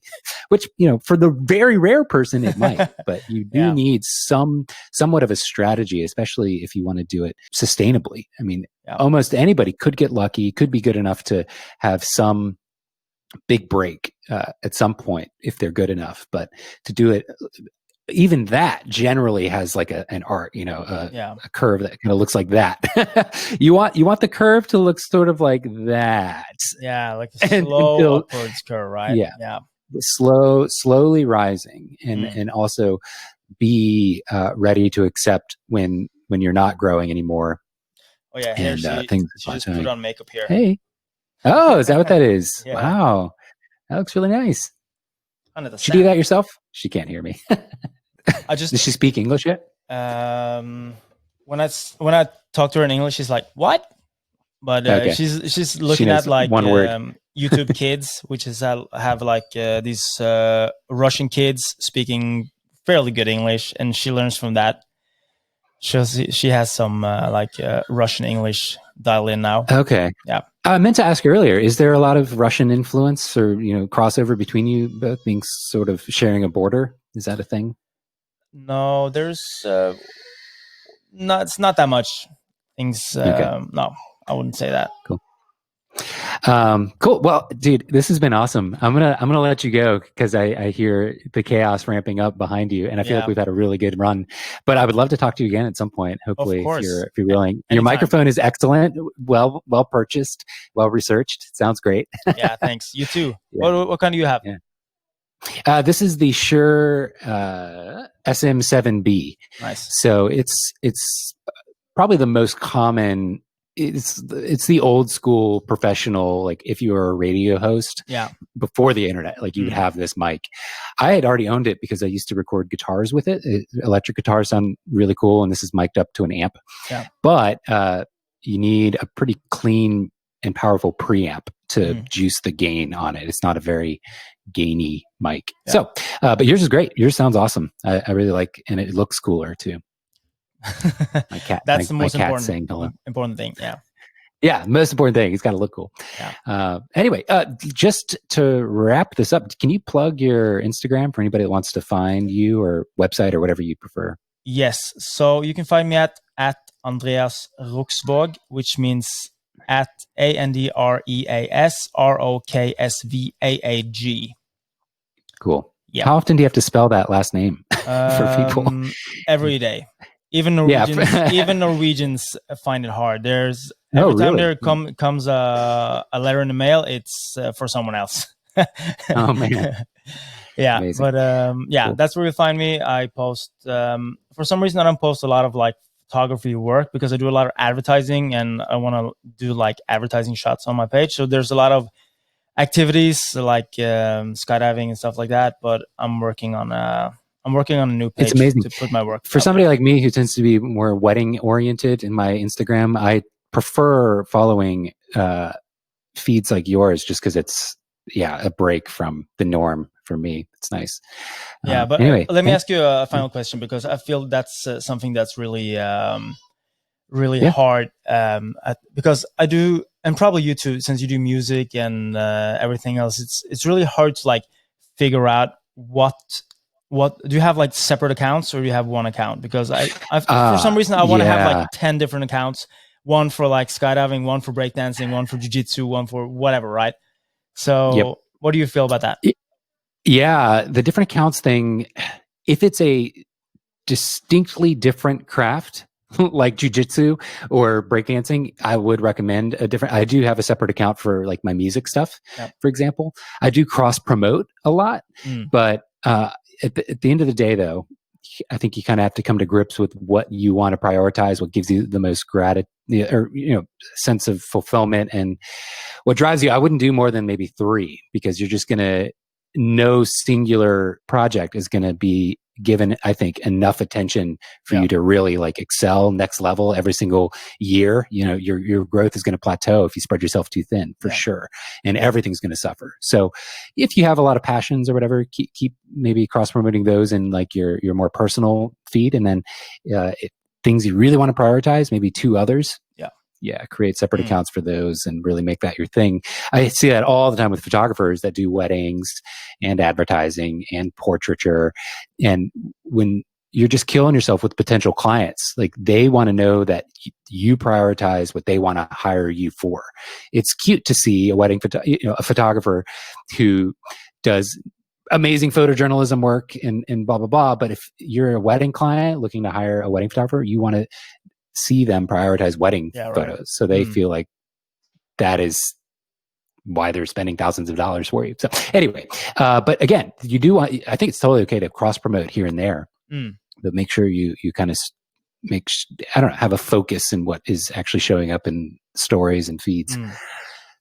which, for the very rare person, it might, but you do need somewhat of a strategy, especially if you want to do it sustainably. I mean, almost anybody could get lucky, could be good enough to have some big break at some point if they're good enough, but to do it, even that generally has like an art, a curve that kind of looks like that. you want the curve to look sort of like that, like a slow upwards curve, right? Slowly rising, and also be ready to accept when you're not growing anymore. Here, she just put on makeup here. Hey. Oh, is that what that is? Yeah. Wow. That looks really nice. 100%. She do that yourself? She can't hear me. Does she speak English yet? When I talk to her in English, she's like, "What?" But Okay. she's looking at like one word. YouTube Kids, which is have like these Russian kids speaking fairly good English, and she learns from that. She has some Russian English dial in now. Okay. Yeah. I meant to ask you earlier, is there a lot of Russian influence or, crossover between you both, being sort of sharing a border? Is that a thing? No, there's it's not that much things. Okay. No, I wouldn't say that. Cool. Cool. Well, dude, this has been awesome. I'm gonna let you go because I hear the chaos ramping up behind you, and I feel like we've had a really good run. But I would love to talk to you again at some point. Hopefully, if you're willing. Your microphone is excellent, well purchased, well researched. Sounds great. Yeah, thanks. You too. Yeah. What kind do you have? Yeah. This is the Shure SM7B. Nice. So it's probably the most common. It's the old school professional, like if you were a radio host before the internet, like you would have this mic. I had already owned it because I used to record guitars with it. Electric guitars sound really cool, and this is mic'd up to an amp. Yeah. But you need a pretty clean and powerful preamp to juice the gain on it. It's not a very gainy mic. Yeah. So, but yours is great. Yours sounds awesome. I really like, and it looks cooler too. My cat. That's the most important thing. Yeah, most important thing. It's got to look cool. Yeah. Anyway, just to wrap this up, can you plug your Instagram for anybody that wants to find you, or website, or whatever you prefer? Yes. So you can find me at Andreas Roksvaag, which means at ANDREAS ROKSVAAG. Cool. Yeah. How often do you have to spell that last name for people? Every day. Even Norwegians find it hard. There's every time there comes a letter in the mail, it's for someone else. Oh man. Yeah. Amazing. But cool. That's where you find me. I post for some reason I don't post a lot of like photography work because I do a lot of advertising and I want to do like advertising shots on my page. So there's a lot of activities like skydiving and stuff like that. But I'm working on a new page to put my work. For somebody like me who tends to be more wedding oriented in my Instagram, I prefer following feeds like yours just because it's a break from the norm for me. It's nice. Yeah, but anyway, let me ask you a final question because I feel that's something that's really hard because I do, and probably you too, since you do music and everything else, it's really hard to like figure out what do you have, like separate accounts or do you have one account? Because I for some reason I want to have like 10 different accounts, one for like skydiving, one for breakdancing, one for jiu-jitsu, one for whatever, right? So what do you feel about that? Yeah, the different accounts thing, if it's a distinctly different craft like jiu-jitsu or breakdancing, I would recommend a different. I do have a separate account for like my music stuff, for example. I do cross promote a lot, but at the end of the day, though, I think you kind of have to come to grips with what you want to prioritize, what gives you the most gratitude or sense of fulfillment, and what drives you. I wouldn't do more than maybe 3 because you're just gonna. No singular project is going to be given, I think, enough attention for you to really like excel next level every single year. Your growth is going to plateau if you spread yourself too thin, for sure, and everything's going to suffer. So if you have a lot of passions or whatever, keep maybe cross promoting those in like your more personal feed, and then things you really want to prioritize, maybe 2 others. Create separate accounts for those and really make that your thing. I see that all the time with photographers that do weddings and advertising and portraiture. And when you're just killing yourself with potential clients, like they want to know that you prioritize what they want to hire you for. It's cute to see a a photographer who does amazing photojournalism work and blah, blah, blah. But if you're a wedding client looking to hire a wedding photographer, you want to see them prioritize wedding photos. So they feel like that is why they're spending thousands of dollars for you. So anyway, but again, you do want, I think it's totally okay to cross promote here and there, but make sure you kind of have a focus in what is actually showing up in stories and feeds.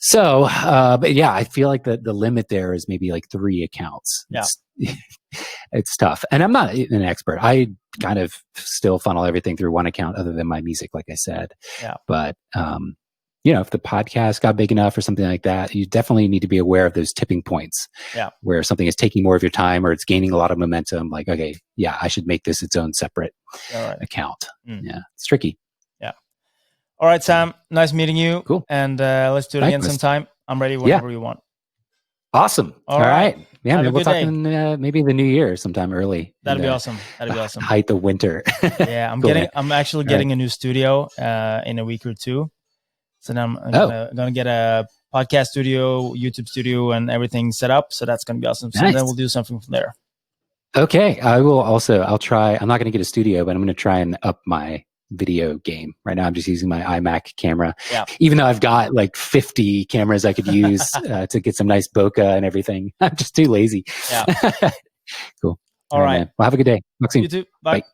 So, but yeah, I feel like the limit there is maybe like 3 accounts. Yeah. It's tough. And I'm not an expert. I kind of still funnel everything through one account other than my music, like I said. Yeah. But, if the podcast got big enough or something like that, you definitely need to be aware of those tipping points. Yeah. Where something is taking more of your time or it's gaining a lot of momentum. Like, okay, yeah, I should make this its own separate account. Yeah. It's tricky. Yeah. All right, Sam. Nice meeting you. Cool. And let's do it again sometime. I'm ready whenever you want. Awesome. All right. Yeah, maybe we'll talk in maybe the new year sometime early. That'd be awesome. That'd be awesome. Height of winter. Yeah, I'm actually getting a new studio in a week or 2. So then I'm gonna get a podcast studio, YouTube studio, and everything set up. So that's gonna be awesome. So then we'll do something from there. Okay. I'll try. I'm not gonna get a studio, but I'm gonna try and up my video game. Right now I'm just using my iMac camera, even though I've got like 50 cameras I could use to get some nice bokeh and everything. I'm just too lazy. Yeah. Cool. All right. Well, have a good day. Talk soon. You too. Bye.